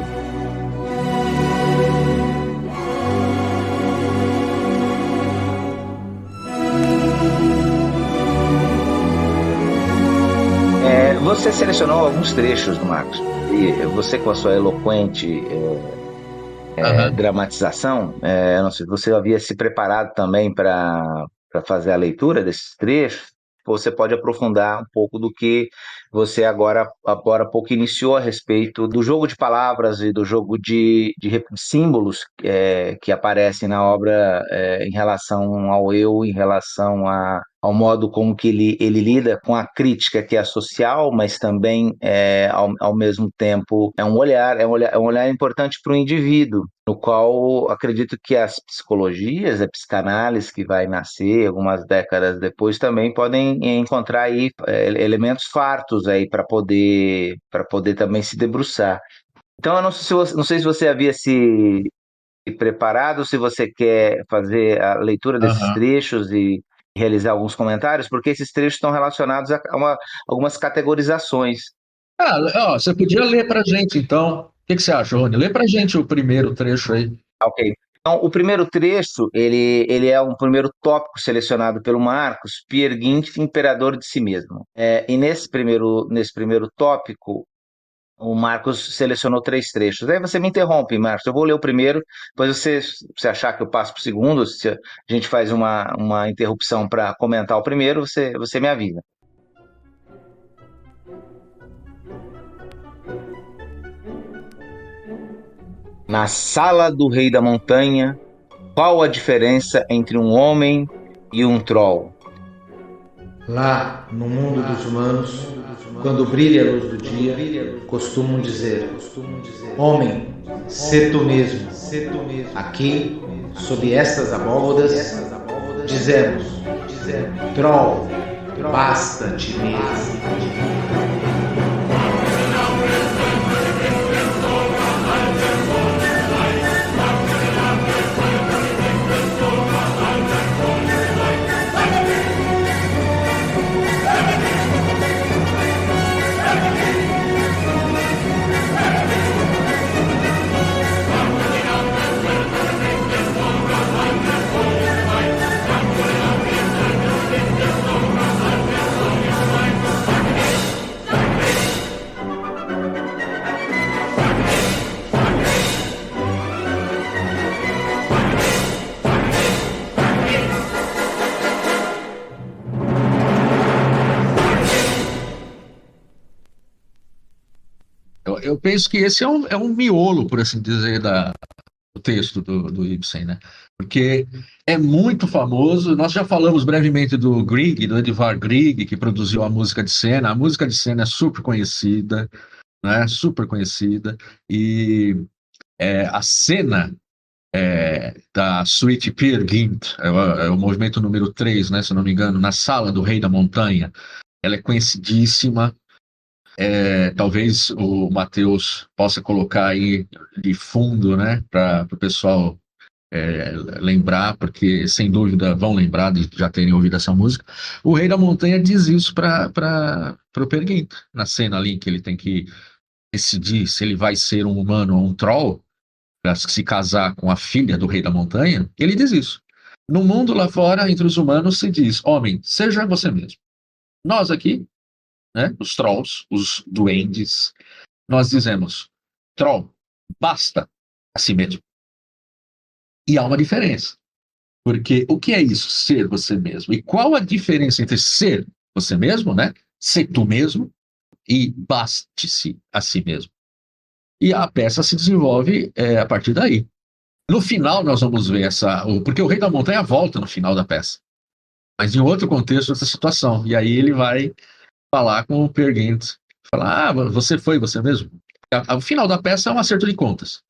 Você selecionou alguns trechos do Marcos, e você com a sua eloquente dramatização, não sei, você havia se preparado também para fazer a leitura desses trechos, você pode aprofundar um pouco do que você agora há pouco iniciou a respeito do jogo de palavras e do jogo de símbolos que aparecem na obra em relação ao eu, em relação ao modo como que ele lida com a crítica que é social, mas também ao mesmo tempo é um olhar importante para o indivíduo, no qual acredito que as psicologias, a psicanálise que vai nascer algumas décadas depois também podem encontrar aí elementos fartos aí para poder também se debruçar. Então eu não sei se você havia se preparado, se você quer fazer a leitura desses trechos e realizar alguns comentários, porque esses trechos estão relacionados a algumas categorizações. Você podia ler para a gente, então. O que você acha, Rony? Lê para a gente o primeiro trecho aí. Ok. Então, o primeiro trecho, ele é um primeiro tópico selecionado pelo Marcos, Peer Gynt, imperador de si mesmo. E nesse primeiro tópico, o Marcos selecionou 3 trechos. Aí você me interrompe, Marcos. Eu vou ler o primeiro, depois se achar que eu passo para o segundo, se a gente faz uma interrupção para comentar o primeiro, você me avisa. Na sala do rei da montanha, qual a diferença entre um homem e um troll? Lá, no mundo dos humanos, quando brilha a luz do dia, costumam dizer: homem, sê tu mesmo. Aqui, sob estas abóbodas, dizemos: troll, basta a ti mesmo. Eu penso que esse é um miolo, por assim dizer, do texto do Ibsen, né? Porque é muito famoso. Nós já falamos brevemente do Grieg, do Edvard Grieg, que produziu a música de cena. A música de cena é super conhecida, né? Super conhecida. E a cena da Suite Peer Gynt, é o movimento número 3, né? Se não me engano, na Sala do Rei da Montanha. Ela é conhecidíssima. Talvez o Matheus possa colocar aí de fundo, né, para o pessoal lembrar, porque sem dúvida vão lembrar de já terem ouvido essa música. O Rei da Montanha diz isso para o Peer Gynt, na cena ali que ele tem que decidir se ele vai ser um humano ou um troll, para se casar com a filha do Rei da Montanha. Ele diz isso. No mundo lá fora, entre os humanos, se diz: homem, seja você mesmo. Nós aqui, né, os trolls, os duendes, nós dizemos: troll, basta a si mesmo. E há uma diferença. Porque o que é isso, ser você mesmo? E qual a diferença entre ser você mesmo, né, ser tu mesmo, e baste-se a si mesmo? E a peça se desenvolve a partir daí. No final nós vamos ver porque o Rei da Montanha volta no final da peça, mas em outro contexto, outra situação. E aí ele vai falar com o Peer Gynt, falar: você foi você mesmo? O final da peça é um acerto de contas.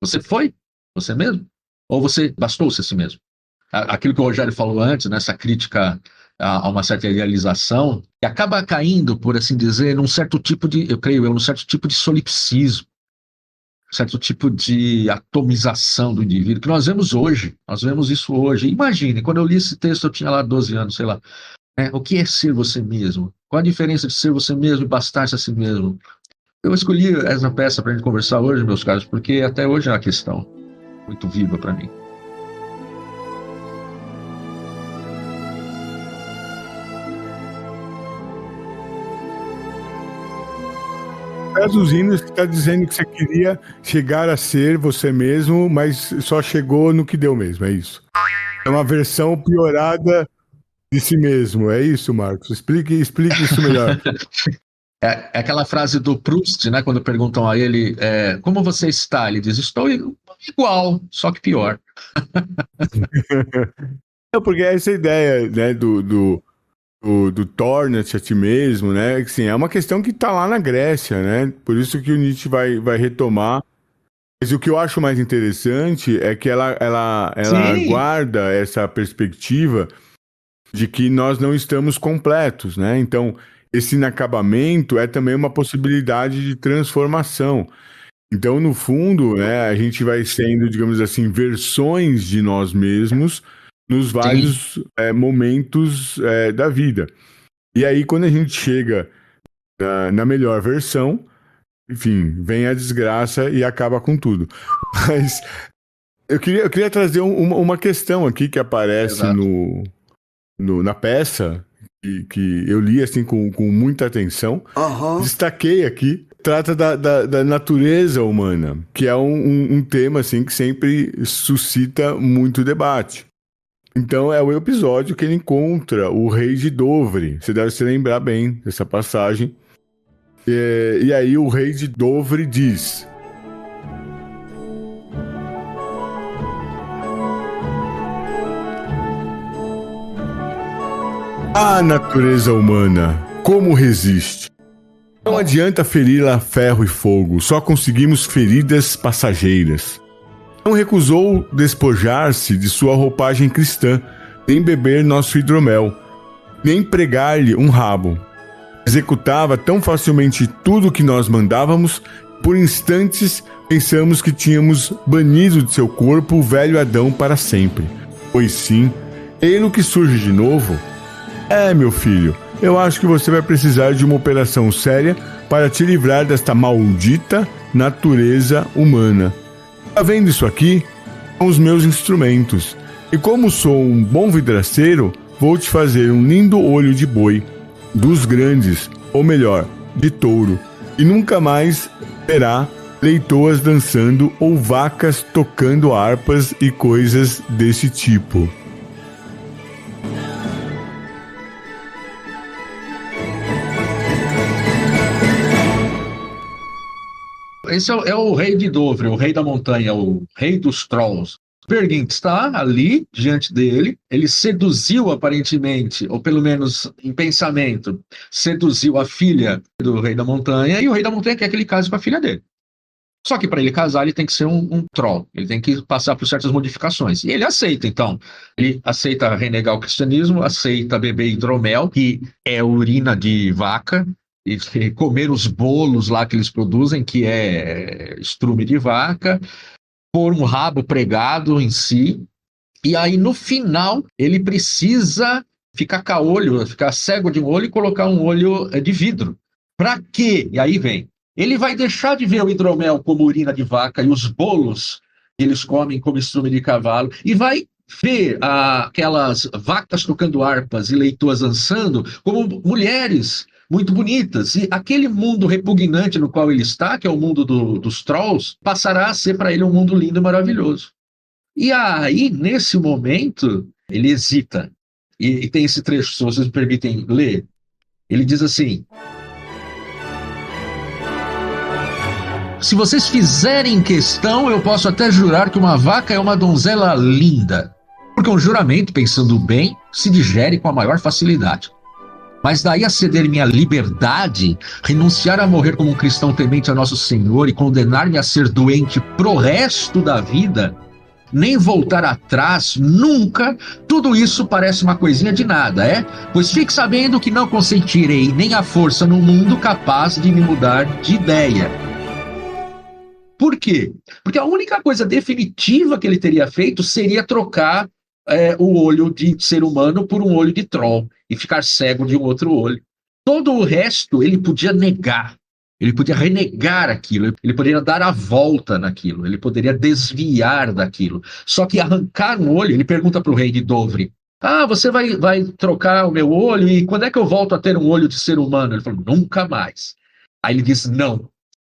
Você foi você mesmo? Ou você bastou-se a si mesmo? Aquilo que o Rogério falou antes, nessa crítica a uma certa idealização, que acaba caindo, por assim dizer, num certo tipo de, num certo tipo de solipsismo, certo tipo de atomização do indivíduo, que nós vemos isso hoje. Imagine, quando eu li esse texto, eu tinha lá 12 anos, sei lá. O que é ser você mesmo? Qual a diferença de ser você mesmo e bastar-se a si mesmo? Eu escolhi essa peça para a gente conversar hoje, meus caros, porque até hoje é uma questão muito viva para mim. Traduzindo, você está dizendo que você queria chegar a ser você mesmo, mas só chegou no que deu mesmo, é isso? É uma versão piorada de si mesmo, é isso, Marcos? Explique isso melhor. É aquela frase do Proust, né? Quando perguntam a ele como você está, ele diz: estou igual, só que pior. É porque essa ideia, né, do torna-te a ti mesmo, né? Assim, é uma questão que está lá na Grécia, né? Por isso que o Nietzsche vai retomar. Mas o que eu acho mais interessante é que ela guarda essa perspectiva de que nós não estamos completos, né? Então, esse inacabamento é também uma possibilidade de transformação. Então, no fundo, né, a gente vai sendo, digamos assim, versões de nós mesmos nos vários momentos da vida. E aí, quando a gente chega na melhor versão, enfim, vem a desgraça e acaba com tudo. Mas eu queria trazer uma questão aqui que aparece na peça, que eu li assim com muita atenção. Destaquei aqui, trata da natureza humana, que é um tema assim, que sempre suscita muito debate. Então é o episódio que ele encontra o rei de Dovre. Você deve se lembrar bem dessa passagem. E aí o rei de Dovre diz: a natureza humana, como resiste? Não adianta ferir-la a ferro e fogo, só conseguimos feridas passageiras. Não recusou despojar-se de sua roupagem cristã, nem beber nosso hidromel. nem pregar-lhe um rabo. Executava tão facilmente tudo o que nós mandávamos, por instantes pensamos que tínhamos banido de seu corpo o velho Adão para sempre. Pois sim, ele que surge de novo. Meu filho, eu acho que você vai precisar de uma operação séria para te livrar desta maldita natureza humana. Tá vendo isso aqui? São os meus instrumentos. E como sou um bom vidraceiro, vou te fazer um lindo olho de boi, dos grandes, ou melhor, de touro, e nunca mais terá leitoas dançando ou vacas tocando harpas e coisas desse tipo. Esse é o rei de Dovre, o rei da montanha, o rei dos trolls. Peer Gynt está ali, diante dele. Ele seduziu, aparentemente, ou pelo menos em pensamento, seduziu a filha do rei da montanha, e o rei da montanha quer que ele case com a filha dele. Só que para ele casar, ele tem que ser um troll. Ele tem que passar por certas modificações. E ele aceita, então. Ele aceita renegar o cristianismo, aceita beber hidromel, que é urina de vaca, e comer os bolos lá que eles produzem, que é estrume de vaca, pôr um rabo pregado em si, e aí no final ele precisa ficar caolho, ficar cego de um olho e colocar um olho de vidro. Para quê? E aí vem. Ele vai deixar de ver o hidromel como urina de vaca e os bolos que eles comem como estrume de cavalo, e vai ver aquelas vacas tocando harpas e leitoas dançando como mulheres muito bonitas. E aquele mundo repugnante no qual ele está, que é o mundo dos trolls, passará a ser para ele um mundo lindo e maravilhoso. E aí, nesse momento, ele hesita. E tem esse trecho, se vocês me permitem ler. Ele diz assim: se vocês fizerem questão, eu posso até jurar que uma vaca é uma donzela linda, porque um juramento, pensando bem, se digere com a maior facilidade. Mas daí a ceder minha liberdade, renunciar a morrer como um cristão temente a nosso Senhor e condenar-me a ser doente pro resto da vida, nem voltar atrás, nunca, tudo isso parece uma coisinha de nada, é? Pois fique sabendo que não consentirei nem a força no mundo capaz de me mudar de ideia. Por quê? Porque a única coisa definitiva que ele teria feito seria trocar o olho de ser humano por um olho de troll e ficar cego de um outro olho. Todo o resto ele podia negar, ele podia renegar aquilo, ele poderia dar a volta naquilo, ele poderia desviar daquilo. Só que arrancar um olho, ele pergunta para o rei de Dovre: você vai trocar o meu olho e quando é que eu volto a ter um olho de ser humano? Ele falou: nunca mais. Aí ele diz: não.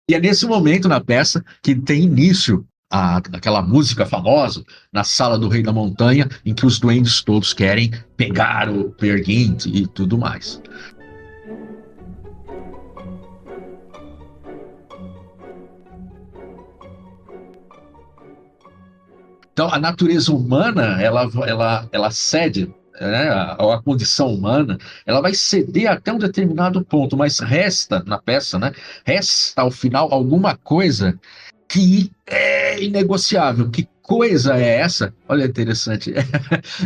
E é nesse momento na peça que tem início aquela música famosa na sala do Rei da Montanha, em que os duendes todos querem pegar o Peer Gynt e tudo mais. Então, a natureza humana, ela cede, né, a condição humana, ela vai ceder até um determinado ponto, mas resta, na peça, né, resta ao final alguma coisa que é inegociável. Que coisa é essa? Olha, interessante.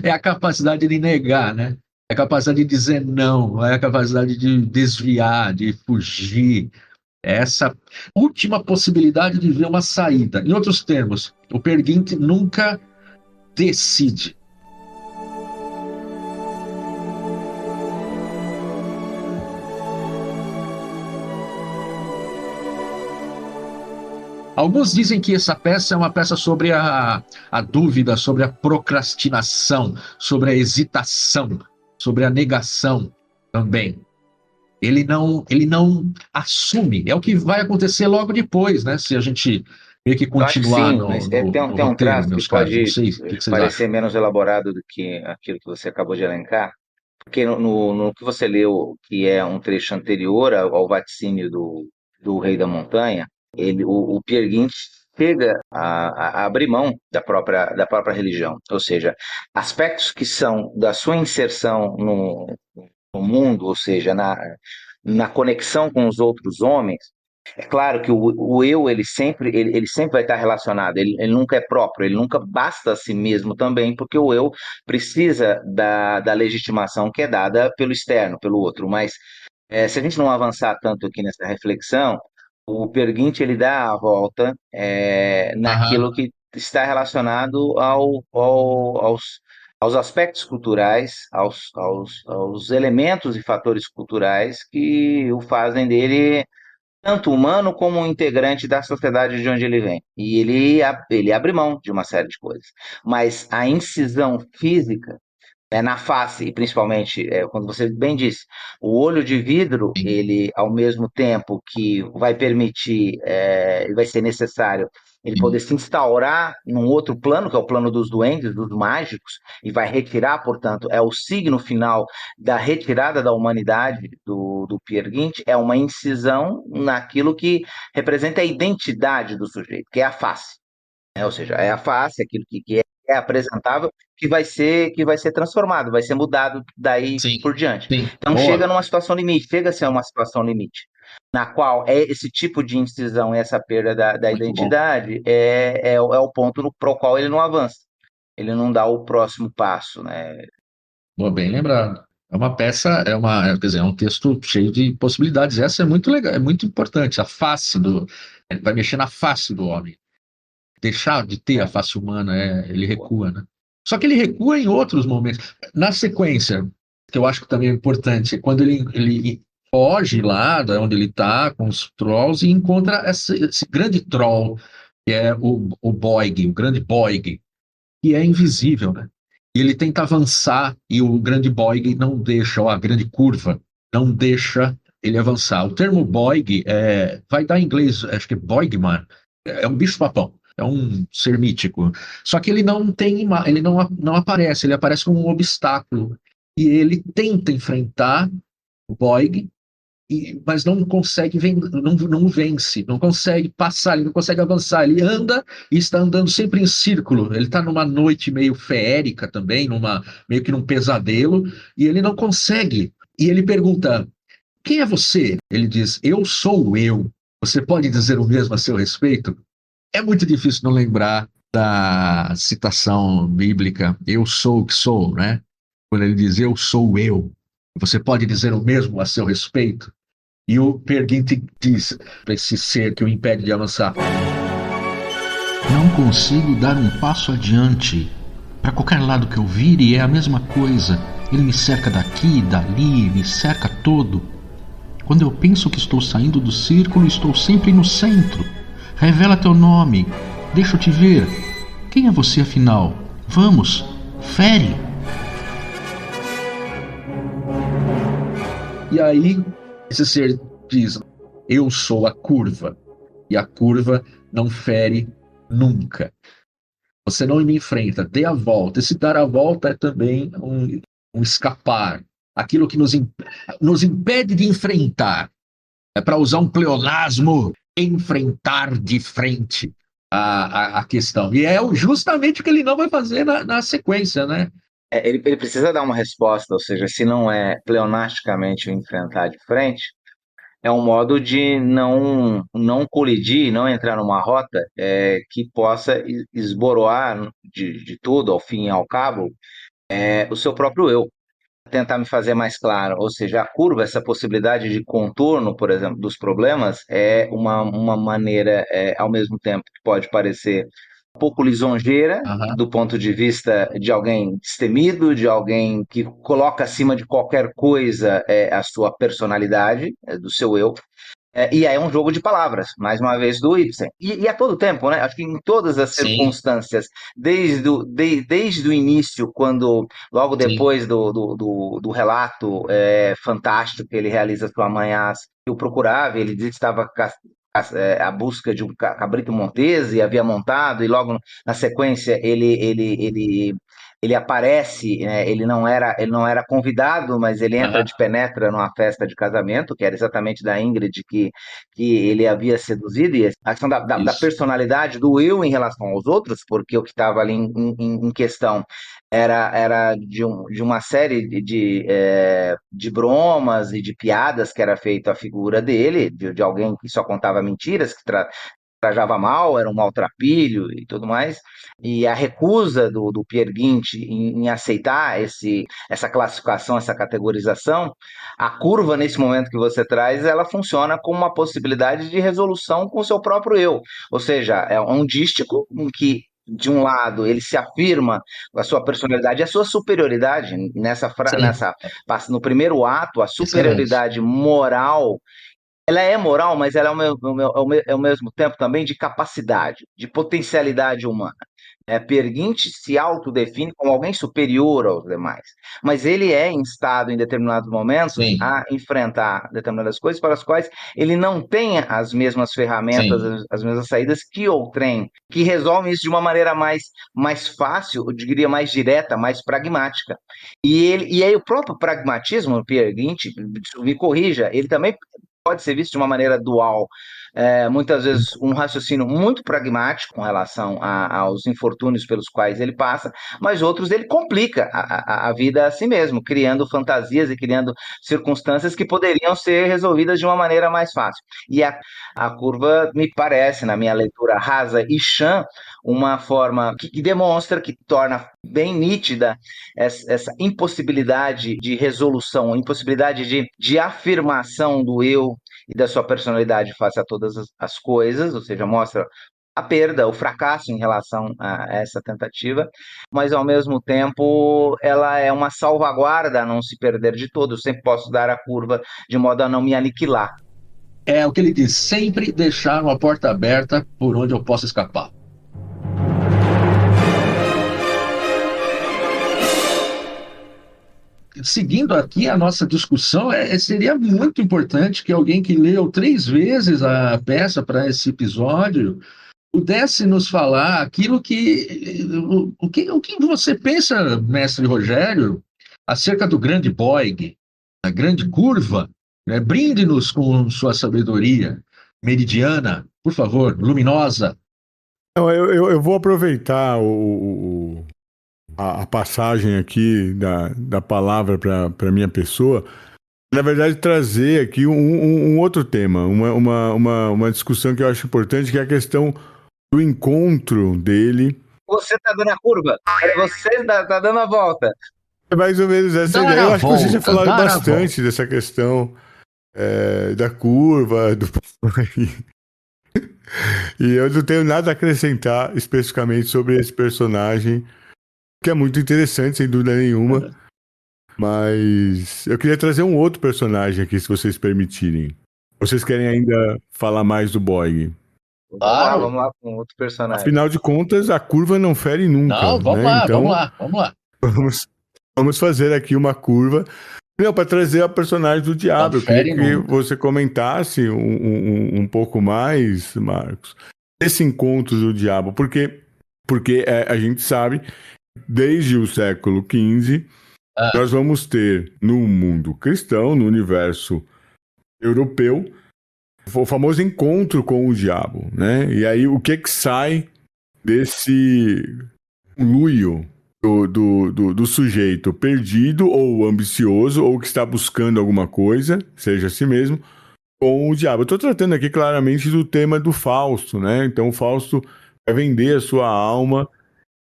É a capacidade de negar, né? É a capacidade de dizer não, é a capacidade de desviar, de fugir. É essa última possibilidade de ver uma saída. Em outros termos, o Peer Gynt nunca decide. Alguns dizem que essa peça é uma peça sobre a dúvida, sobre a procrastinação, sobre a hesitação, sobre a negação também. Ele não assume. É o que vai acontecer logo depois, né? Se a gente meio que continuar no tem um traço que pode parecer acham? Menos elaborado do que aquilo que você acabou de elencar, porque no que você leu, que é um trecho anterior ao vaticínio do Rei da Montanha, o Peer Gynt chega a abrir mão da própria religião, ou seja, aspectos que são da sua inserção no mundo, ou seja, na conexão com os outros homens, É claro que o eu, ele sempre vai estar relacionado, ele nunca é próprio, ele nunca basta a si mesmo também, porque o eu precisa da legitimação que é dada pelo externo, pelo outro. Mas se a gente não avançar tanto aqui nessa reflexão, o Perguinte ele dá a volta Aham. naquilo que está relacionado aos aspectos culturais, aos elementos e fatores culturais que o fazem dele tanto humano como um integrante da sociedade de onde ele vem. E ele abre mão de uma série de coisas. Mas a incisão física na face, e principalmente, quando você bem disse, o olho de vidro, Sim. ele, ao mesmo tempo que vai permitir, e vai ser necessário, ele Sim. poder se instaurar num outro plano, que é o plano dos duendes, dos mágicos, e vai retirar, portanto, é o signo final da retirada da humanidade do Peer Gynt, é uma incisão naquilo que representa a identidade do sujeito, que é a face. Ou seja, é a face, aquilo que é apresentável, que vai ser transformado, vai ser mudado daí Sim. por diante. Sim. Então chega Boa. numa situação limite, chega-se a uma situação limite, na qual esse tipo de incisão e essa perda da Muito bom. identidade é o ponto pro qual ele não avança, ele não dá o próximo passo, né? Boa, bem lembrado. É uma peça, quer dizer, é um texto cheio de possibilidades. Essa é muito legal, é muito importante. A face do, ele vai mexer na face do homem. Deixar de ter a É, face humana, ele recua, né? Só que ele recua em outros momentos. Na sequência, que eu acho que também é importante, é quando ele foge lá de onde ele está com os trolls e encontra esse grande troll, que é o Boig, o grande Boig, que é invisível, né? E ele tenta avançar e o grande Boig não deixa, ou a grande curva, não deixa ele avançar. O termo Boig vai dar em inglês, acho que é Boigman, é um bicho-papão, é um ser mítico. Só que ele não tem, ele não aparece, ele aparece como um obstáculo. E ele tenta enfrentar o Boig, mas não consegue, não vence, não consegue passar, ele não consegue avançar, ele anda e está andando sempre em círculo, ele está numa noite meio feérica também, meio que num pesadelo, e ele não consegue, e ele pergunta, quem é você? Ele diz, eu sou eu, você pode dizer o mesmo a seu respeito? É muito difícil não lembrar da citação bíblica, eu sou o que sou, né? Quando ele diz, eu sou eu, você pode dizer o mesmo a seu respeito? E o Perguinte diz para esse ser que o impede de avançar: não consigo dar um passo adiante. Para qualquer lado que eu vire é a mesma coisa. Ele me cerca daqui e dali, me cerca todo. Quando eu penso que estou saindo do círculo, estou sempre no centro. Revela teu nome. Deixa eu te ver. Quem é você afinal? Vamos, fere. E aí, esse ser diz: eu sou a curva, e a curva não fere nunca. Você não me enfrenta, dê a volta. Esse dar a volta é também um escapar. Aquilo que nos impede de enfrentar. É para usar um pleonasmo, enfrentar de frente a questão. E é justamente o que ele não vai fazer na sequência, né? ele precisa dar uma resposta, ou seja, se não é pleonasticamente o enfrentar de frente, é um modo de não colidir, não entrar numa rota que possa esboroar de tudo, ao fim e ao cabo, o seu próprio eu. Tentar me fazer mais claro, ou seja, a curva, essa possibilidade de contorno, por exemplo, dos problemas, é uma maneira, ao mesmo tempo, que pode parecer um pouco lisonjeira, Aham. do ponto de vista de alguém destemido, de alguém que coloca acima de qualquer coisa a sua personalidade, do seu eu, e aí é um jogo de palavras, mais uma vez, do Ibsen. E a todo tempo, né? Acho que em todas as Sim, circunstâncias, desde o início, quando, logo sim. depois do relato fantástico que ele realiza sua mãe, que o procurava, ele disse que estava à busca de um cabrito montese e havia montado, e logo na sequência ele aparece, né, ele não era convidado, mas ele entra Aham. de penetra numa festa de casamento, que era exatamente da Ingrid que ele havia seduzido, e a questão da Isso. personalidade do eu em relação aos outros, porque o que estava ali em questão era de uma série de bromas e de piadas que era feito a figura dele, de alguém que só contava mentiras, que trajava mal, era um maltrapilho e tudo mais, e a recusa do Peer Gynt em aceitar essa classificação, essa categorização, a curva nesse momento que você traz, ela funciona como uma possibilidade de resolução com o seu próprio eu, ou seja, é um dístico em que de um lado, ele se afirma a sua personalidade e a sua superioridade Sim, no primeiro ato, a excelente. superioridade moral, ela é moral, mas ela é ao mesmo tempo também de capacidade, de potencialidade humana. Peer Gynt se autodefine como alguém superior aos demais, mas ele é instado em determinados momentos Sim, a enfrentar determinadas coisas para as quais ele não tem as mesmas ferramentas, sim. as mesmas saídas que outrem, que resolvem isso de uma maneira mais fácil, eu diria mais direta, mais pragmática. E aí o próprio pragmatismo, o Peer Gynt, me corrija, ele também pode ser visto de uma maneira dual. Muitas vezes um raciocínio muito pragmático com relação aos infortúnios pelos quais ele passa, mas outros ele complica a vida a si mesmo, criando fantasias e criando circunstâncias que poderiam ser resolvidas de uma maneira mais fácil. E a curva me parece, na minha leitura rasa e chã, uma forma que demonstra, que torna bem nítida essa impossibilidade de resolução, impossibilidade de afirmação do eu e da sua personalidade face a todas as coisas, ou seja, mostra a perda, o fracasso em relação a essa tentativa, mas ao mesmo tempo ela é uma salvaguarda a não se perder de todo. Eu sempre posso dar a curva de modo a não me aniquilar. É o que ele diz, sempre deixar uma porta aberta por onde eu possa escapar. Seguindo aqui a nossa discussão, seria muito importante que alguém que leu 3 vezes a peça para esse episódio pudesse nos falar aquilo o que você pensa, mestre Rogério, acerca do grande Boig, a grande curva, né? Brinde-nos com sua sabedoria meridiana, por favor, luminosa. Não, eu vou aproveitar a passagem aqui da palavra para minha pessoa, na verdade, trazer aqui um outro tema, uma discussão que eu acho importante, que é a questão do encontro dele. Você está dando a curva, você está dando a volta. É mais ou menos essa Dar ideia. a Eu acho que vocês já volta, falaram dar a volta. bastante dessa questão da curva, e eu não tenho nada a acrescentar especificamente sobre esse personagem, que é muito interessante, sem dúvida nenhuma. Mas eu queria trazer um outro personagem aqui, se vocês permitirem. Vocês querem ainda falar mais do Boig? Claro. Vamos lá com outro personagem. Afinal de contas, a curva não fere nunca, Não, vamos né? lá, vamos Então, lá, vamos lá. vamos fazer aqui uma curva. Não, para trazer a personagem do Não diabo. Eu queria fere que nunca. você comentasse um pouco mais, Marcos, esse encontro do diabo. Porque a gente sabe, desde o século XV, Ah, nós vamos ter no mundo cristão, no universo europeu, o famoso encontro com o diabo, né? E aí, o que sai desse luio do sujeito perdido ou ambicioso ou que está buscando alguma coisa, seja a si mesmo, com o diabo. Eu estou tratando aqui claramente do tema do Fausto, né? Então o Fausto vai vender a sua alma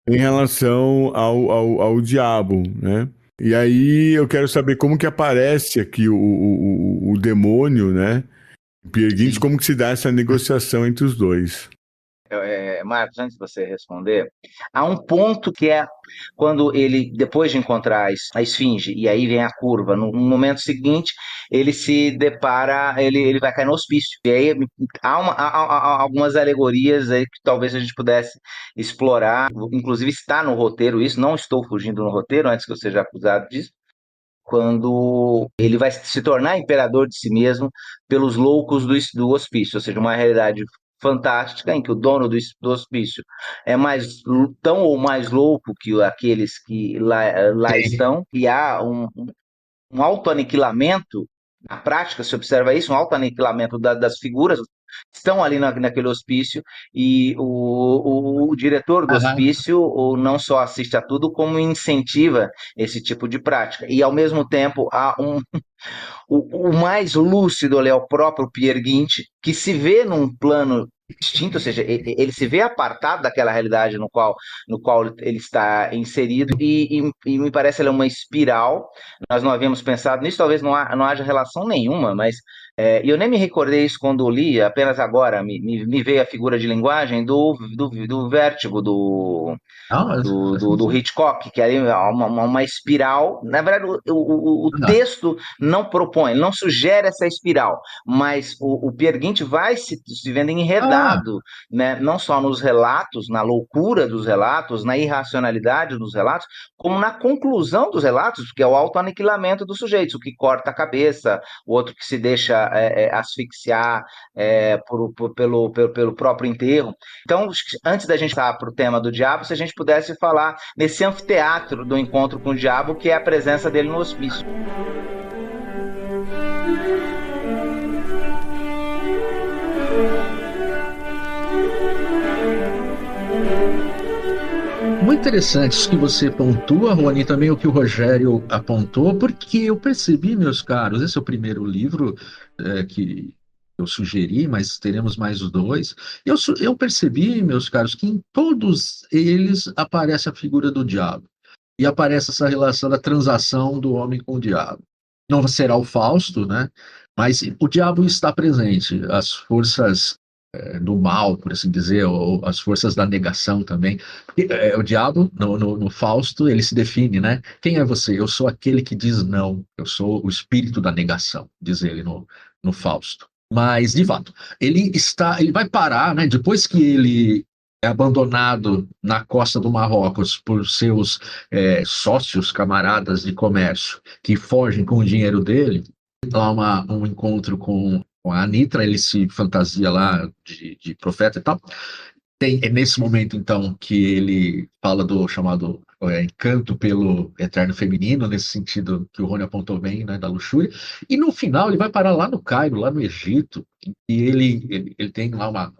em relação ao diabo, né? E aí eu quero saber como que aparece aqui o demônio, né? Peer Gynt, sim. como que se dá essa negociação entre os dois? Marcos, antes de você responder, há um ponto que é quando ele, depois de encontrar a esfinge, e aí vem a curva, no momento seguinte, ele se depara, ele vai cair no hospício. E aí há algumas alegorias aí que talvez a gente pudesse explorar, inclusive está no roteiro isso, não estou fugindo no roteiro, antes que eu seja acusado disso, quando ele vai se tornar imperador de si mesmo pelos loucos do hospício, ou seja, uma realidade fantástica em que o dono do hospício é tão ou mais louco que aqueles que lá Sim. estão, e há um autoaniquilamento Na prática, se observa isso, um autoaniquilamento das figuras estão ali naquele hospício e o diretor do Aham. hospício não só assiste a tudo, como incentiva esse tipo de prática. E, ao mesmo tempo, há o mais lúcido ali é o próprio Peer Gynt, que se vê num plano distinto, ou seja, ele se vê apartado daquela realidade no qual ele está inserido, e me parece ela uma espiral. Nós não havíamos pensado nisso, talvez não haja relação nenhuma, mas eu nem me recordei isso quando li, apenas agora me veio a figura de linguagem do Vértigo, Não, do Hitchcock, que aí é uma espiral. Na verdade, o não. texto não propõe, não sugere essa espiral, mas o Peer Gynt vai se vendo Ah, enredado, né? Não só nos relatos, na loucura dos relatos, na irracionalidade dos relatos, como na conclusão dos relatos, que é o autoaniquilamento dos sujeitos, o que corta a cabeça, o outro que se deixa asfixiar pelo próprio enterro. Então, antes da gente passar para o tema do diabo, se a gente pudesse falar nesse anfiteatro do encontro com o diabo, que é a presença dele no hospício. muito interessante isso que você pontua, Rony, e também o que o Rogério apontou, porque eu percebi, meus caros, esse é o primeiro livro que eu sugeri, mas teremos mais os dois. Eu percebi, meus caros, que em todos eles aparece a figura do diabo. E aparece essa relação da transação do homem com o diabo. Não será o Fausto, né? Mas o diabo está presente. As forças do mal, por assim dizer, ou as forças da negação também. Porque, o diabo, no Fausto, ele se define, né? Quem é você? Eu sou aquele que diz não. Eu sou o espírito da negação, diz ele no Fausto. Mas, de fato, ele vai parar, né? Depois que ele é abandonado na costa do Marrocos por seus sócios, camaradas de comércio, que fogem com o dinheiro dele, lá um encontro com a Anitra, ele se fantasia lá de profeta e tal. É nesse momento, então, que ele fala do chamado encanto pelo eterno feminino, nesse sentido que o Rony apontou bem, né, da luxúria. E no final ele vai parar lá no Cairo, lá no Egito, e ele tem lá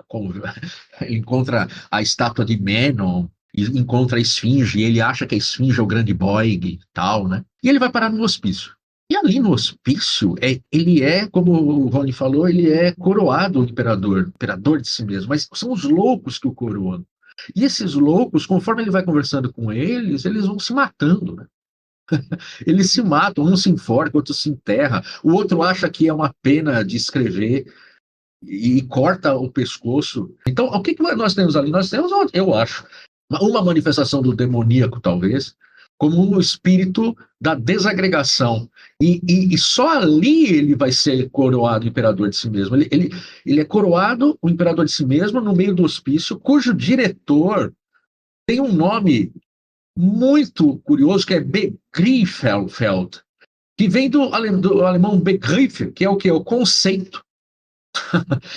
ele encontra a estátua de Menon, e encontra a esfinge, e ele acha que a esfinge é o grande Boig e tal, né? E ele vai parar no hospício. E ali no hospício, ele como o Rony falou, ele é coroado o imperador de si mesmo, mas são os loucos que o coroam. E esses loucos, conforme ele vai conversando com eles vão se matando, né? Eles se matam, um se enforca, outro se enterra, o outro acha que é uma pena de escrever e corta o pescoço. Então, o que nós temos ali? Nós temos, eu acho, uma manifestação do demoníaco, talvez, como um espírito da desagregação. E só ali ele vai ser coroado imperador de si mesmo. Ele é coroado o imperador de si mesmo no meio do hospício, cujo diretor tem um nome muito curioso, que é Begriffsfeld, que vem do alemão Begriff, que é o que? O conceito.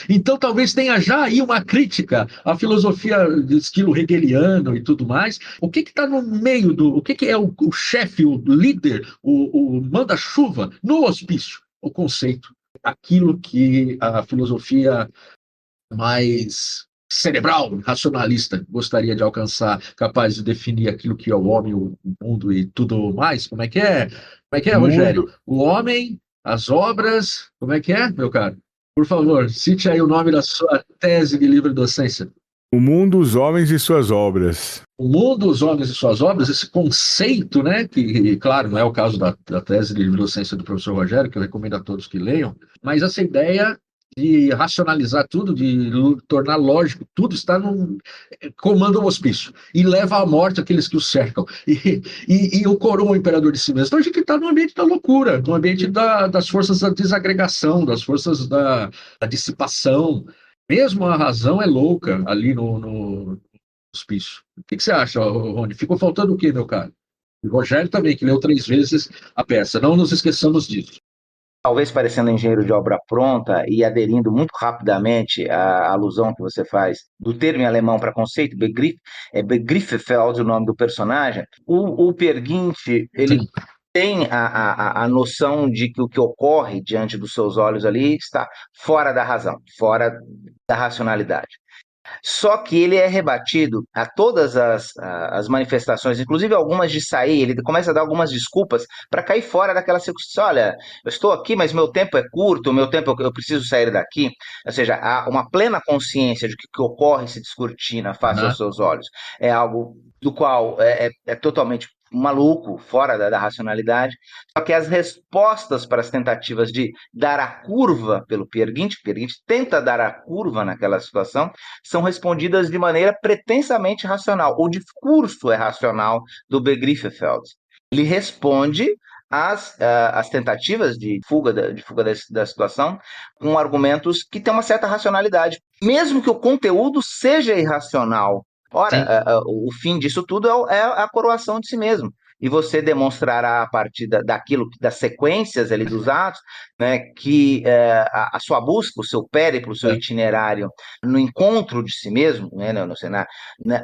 Então, talvez tenha já aí uma crítica à filosofia de estilo hegeliano e tudo mais. O que está no meio o que é o chefe, o líder, o manda-chuva no hospício? O conceito. Aquilo que a filosofia mais cerebral, racionalista, gostaria de alcançar, capaz de definir aquilo que é o homem, o mundo e tudo mais. Como é que é? Como é que é, Rogério? Mundo, O homem, as obras, como é que é, meu caro? Por favor, cite aí o nome da sua tese de livre docência. o mundo, os homens e suas obras. O mundo, os homens e suas obras, esse conceito, né, que, claro, não é o caso da tese de livre docência do professor Rogério, que eu recomendo a todos que leiam, mas essa ideia de racionalizar tudo, de tornar lógico, tudo está no comando o hospício e leva à morte aqueles que o cercam e o coroa o imperador de si mesmo. Então a gente está no ambiente da loucura, no ambiente das forças da desagregação, das forças da dissipação. Mesmo a razão é louca ali no hospício. O que você acha, Rony? Ficou faltando o quê, meu caro? O Rogério também, que leu 3 vezes a peça. Não nos esqueçamos disso. Talvez parecendo engenheiro de obra pronta e aderindo muito rapidamente à alusão que você faz do termo em alemão para conceito, Begriff, é Begriffsfeld o nome do personagem. O Peer Gynt, ele Sim. tem a noção de que o que ocorre diante dos seus olhos ali está fora da razão, fora da racionalidade. Só que ele é rebatido a todas as manifestações, inclusive algumas de sair, ele começa a dar algumas desculpas para cair fora daquela circunstância. Olha, eu estou aqui, mas meu tempo é curto, meu tempo eu preciso sair daqui. Ou seja, há uma plena consciência de que o que ocorre se descortina face aos seus olhos. É algo do qual é totalmente maluco, fora da racionalidade. Só que as respostas para as tentativas de dar a curva pelo Peer Gynt tenta dar a curva naquela situação, são respondidas de maneira pretensamente racional. O discurso é racional do Begriffefeld. Ele responde às tentativas de fuga da situação com argumentos que têm uma certa racionalidade, mesmo que o conteúdo seja irracional. Ora, o fim disso tudo é a coroação de si mesmo. E você demonstrará a partir daquilo, das sequências ali dos atos, né, que a sua busca, o seu périplo, o seu itinerário no encontro de si mesmo, né,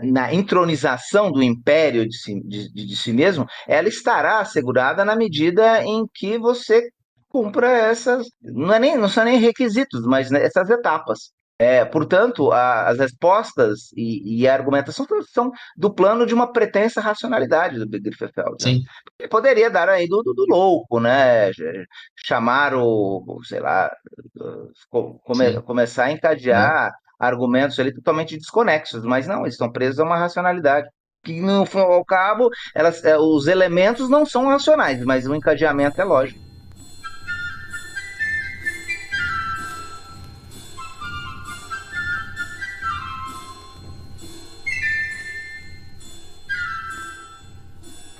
na intronização do império de si mesmo, ela estará assegurada na medida em que você cumpra essas, não são nem requisitos, mas né, essas etapas. Portanto, as respostas e a argumentação são do plano de uma pretensa racionalidade do Begriffefeld. Sim. Né? Ele poderia dar aí do louco, né? Chamar sei lá, começar a encadear argumentos ali totalmente desconexos, mas não, eles estão presos a uma racionalidade. Que, no fim ao cabo, os elementos não são racionais, mas o encadeamento é lógico.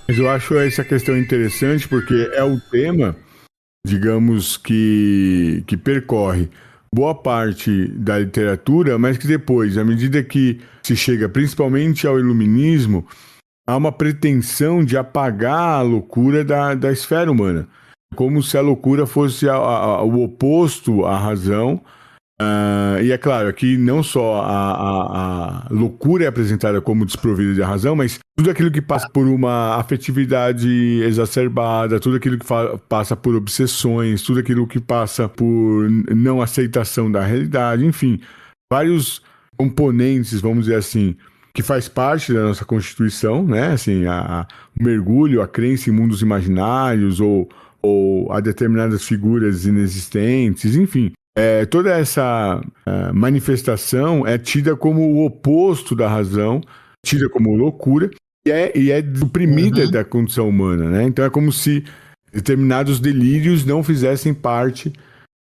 Mas eu acho essa questão interessante porque é o tema, digamos, que percorre boa parte da literatura, mas que depois, à medida que se chega principalmente ao iluminismo, há uma pretensão de apagar a loucura da esfera humana. Como se a loucura fosse o oposto à razão. E é claro, aqui não só a loucura é apresentada como desprovida de razão, mas tudo aquilo que passa por uma afetividade exacerbada, tudo aquilo que passa por obsessões, tudo aquilo que passa por não aceitação da realidade, enfim, vários componentes, vamos dizer assim, que faz parte da nossa Constituição, né? Assim, o mergulho, a crença em mundos imaginários ou a determinadas figuras inexistentes, enfim. Toda essa manifestação é tida como o oposto da razão, tida como loucura, e é suprimida da condição humana, né? Então é como se determinados delírios não fizessem parte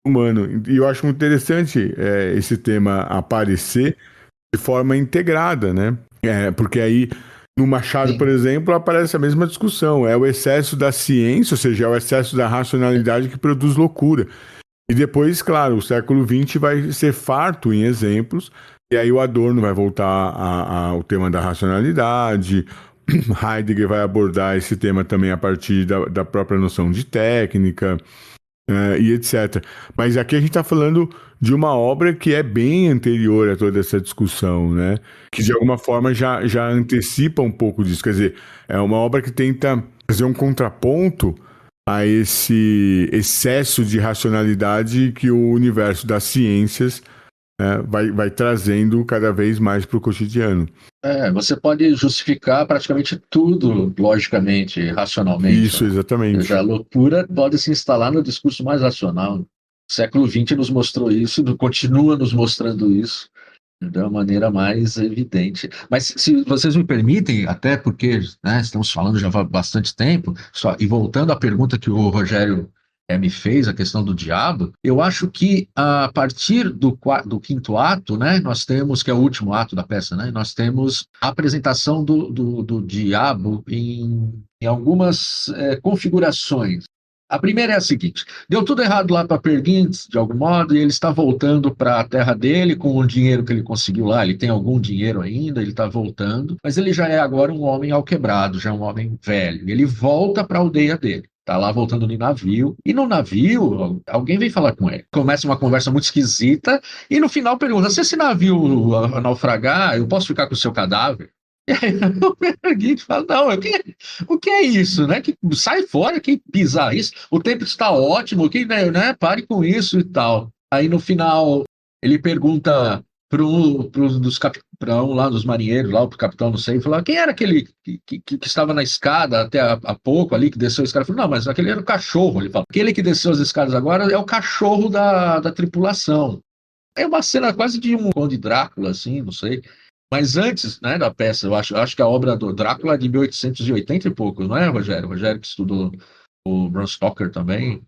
humano. E eu acho muito interessante esse tema aparecer de forma integrada, né? Porque aí, no Machado, por exemplo, aparece a mesma discussão. É o excesso da ciência, ou seja, é o excesso da racionalidade que produz loucura. E depois, claro, o século XX vai ser farto em exemplos, e aí o Adorno vai voltar ao tema da racionalidade, Heidegger vai abordar esse tema também a partir da própria noção de técnica, e etc. Mas aqui a gente está falando de uma obra que é bem anterior a toda essa discussão, né? Que de alguma forma já antecipa um pouco disso. Quer dizer, é uma obra que tenta fazer um contraponto a esse excesso de racionalidade que o universo das ciências vai trazendo cada vez mais para o cotidiano. Você pode justificar praticamente tudo logicamente, racionalmente. Isso, exatamente. A loucura pode se instalar no discurso mais racional. O século XX nos mostrou isso, continua nos mostrando isso de uma maneira mais evidente. Mas se vocês me permitem, até porque estamos falando já há bastante tempo, e voltando à pergunta que o Rogério me fez, a questão do diabo, eu acho que a partir do quinto ato, né, nós temos, que é o último ato da peça, né, nós temos a apresentação do diabo em algumas configurações. A primeira é a seguinte: deu tudo errado lá para Peer Gynt, de algum modo, e ele está voltando para a terra dele com o dinheiro que ele conseguiu lá. Ele tem algum dinheiro ainda, ele está voltando, mas ele já é agora um homem alquebrado, já é um homem velho. Ele volta para a aldeia dele. Está lá voltando no navio, e no navio alguém vem falar com ele. Começa uma conversa muito esquisita, e no final pergunta: se esse navio naufragar, eu posso ficar com o seu cadáver? E aí o Perguinte fala, não, o que é isso, né? Que, sai fora, que bizarro isso. O tempo está ótimo, que, né, pare com isso e tal. Aí no final ele pergunta para um lá dos marinheiros, lá pro capitão, não sei, falou, quem era aquele que estava na escada até há pouco ali, que desceu a escada? Ele falou, não, mas aquele era o cachorro. Ele fala, aquele que desceu as escadas agora é o cachorro da tripulação. É uma cena quase de um Conde Drácula, assim, não sei. Mas antes, né, da peça, eu acho que a obra do Drácula é de 1880 e pouco, não é, Rogério? Rogério que estudou o Bram Stoker também,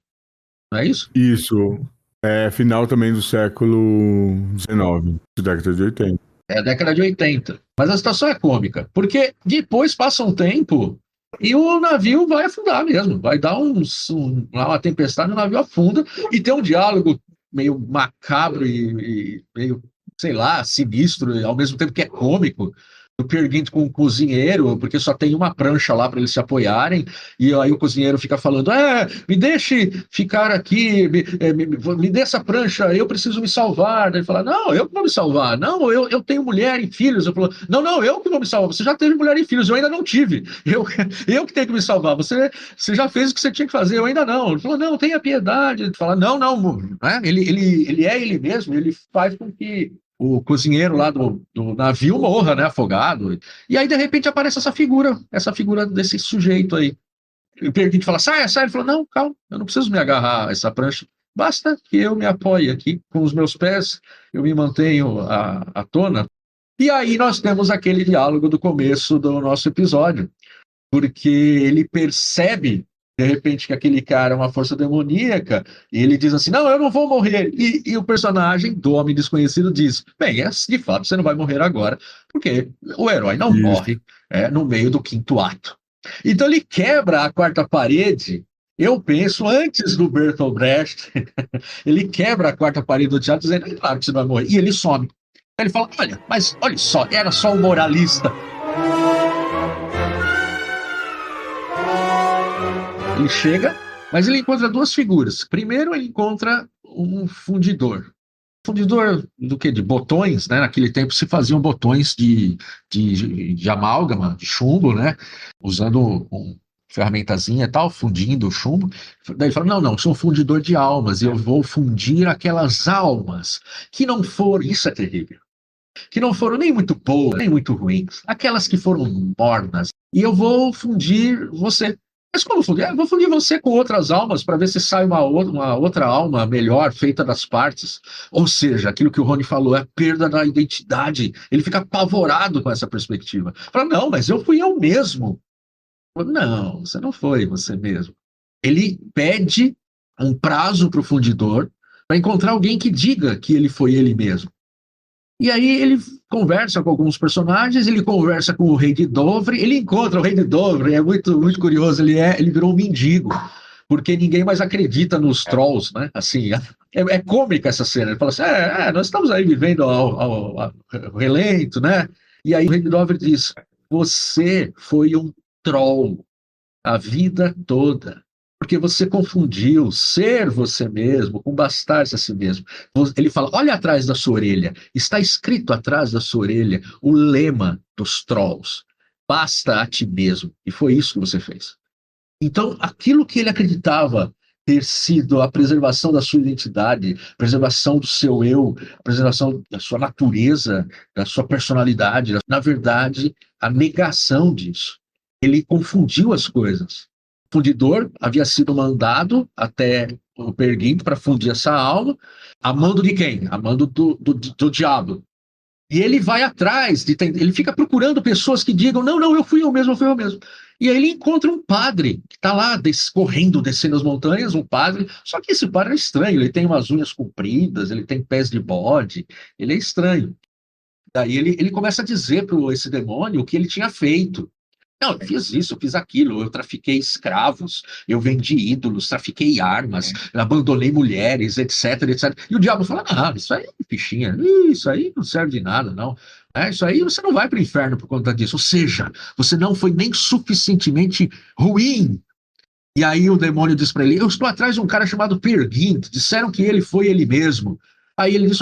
não é isso? Isso. É final também do século XIX, década de 80. É a década de 80. Mas a situação é cômica, porque depois passa um tempo e o navio vai afundar mesmo. Vai dar uma tempestade, o navio afunda e tem um diálogo meio macabro e meio, sei lá, sinistro, e ao mesmo tempo que é cômico. Do Peer Gynt com o cozinheiro, porque só tem uma prancha lá para eles se apoiarem, e aí o cozinheiro fica falando, me deixe ficar aqui, me dê essa prancha, eu preciso me salvar. Daí ele fala, não, eu que vou me salvar, não, eu tenho mulher e filhos. Eu falo, não, eu que vou me salvar, você já teve mulher e filhos, eu ainda não tive, eu que tenho que me salvar, você já fez o que você tinha que fazer, eu ainda não. Ele falou, não, tenha piedade. Ele fala, não, né? Ele é ele mesmo, ele faz com que o cozinheiro lá do navio morra, né, afogado. E aí, de repente, aparece essa figura desse sujeito aí. E o Perguinte fala, sai. Ele falou, não, calma, eu não preciso me agarrar a essa prancha. Basta que eu me apoie aqui com os meus pés, eu me mantenho à tona. E aí nós temos aquele diálogo do começo do nosso episódio, porque ele percebe, de repente, que aquele cara é uma força demoníaca, e ele diz assim, não, eu não vou morrer. E o personagem do Homem Desconhecido diz, bem, de fato, você não vai morrer agora, porque o herói não morre no meio do quinto ato. Então ele quebra a quarta parede, eu penso, antes do Bertolt Brecht, ele quebra a quarta parede do teatro, dizendo, claro que você não vai morrer, e ele some. Ele fala, olha só, era só um moralista. Ele chega, mas ele encontra duas figuras. Primeiro, ele encontra um fundidor. Fundidor do quê? De botões, né? Naquele tempo se faziam botões de amálgama, de chumbo, né? Usando ferramentazinha e tal, fundindo o chumbo. Daí ele fala, não, sou um fundidor de almas, e eu vou fundir aquelas almas que não foram, isso é terrível, que não foram nem muito boas, nem muito ruins, aquelas que foram mornas, e eu vou fundir você. Mas como fundir? Eu vou fundir você com outras almas para ver se sai uma outra alma melhor, feita das partes. Ou seja, aquilo que o Rony falou é perda da identidade. Ele fica apavorado com essa perspectiva. Fala, não, mas eu fui eu mesmo. Fala, não, você não foi você mesmo. Ele pede um prazo para o fundidor para encontrar alguém que diga que ele foi ele mesmo. E aí ele conversa com alguns personagens, ele conversa com o rei de Dovre, ele encontra o rei de Dovre, é muito, muito curioso, ele virou um mendigo, porque ninguém mais acredita nos trolls, né? Assim, é cômica essa cena. Ele fala assim, nós estamos aí vivendo ao relento, né? E aí o rei de Dovre diz, você foi um troll a vida toda. Porque você confundiu ser você mesmo com bastar-se a si mesmo. Ele fala, olha atrás da sua orelha, está escrito atrás da sua orelha o lema dos trolls, basta a ti mesmo, e foi isso que você fez. Então, aquilo que ele acreditava ter sido a preservação da sua identidade, a preservação do seu eu, a preservação da sua natureza, da sua personalidade, na verdade, a negação disso. Ele confundiu as coisas. O fundidor havia sido mandado até o Peer Gynt para fundir essa alma, a mando de quem? A mando do diabo. E ele vai atrás, ele fica procurando pessoas que digam, não, eu fui eu mesmo. E aí ele encontra um padre, que está lá correndo, descendo as montanhas, um padre, só que esse padre é estranho, ele tem umas unhas compridas, ele tem pés de bode, ele é estranho. Daí ele começa a dizer para esse demônio o que ele tinha feito. Não, eu fiz isso, eu fiz aquilo, eu trafiquei escravos, eu vendi ídolos, trafiquei armas, abandonei mulheres, etc. E o diabo fala, isso aí é fichinha, isso aí não serve de nada, não. Isso aí você não vai para o inferno por conta disso. Ou seja, você não foi nem suficientemente ruim. E aí o demônio diz para ele, eu estou atrás de um cara chamado Peer Gynt, disseram que ele foi ele mesmo. Aí ele diz,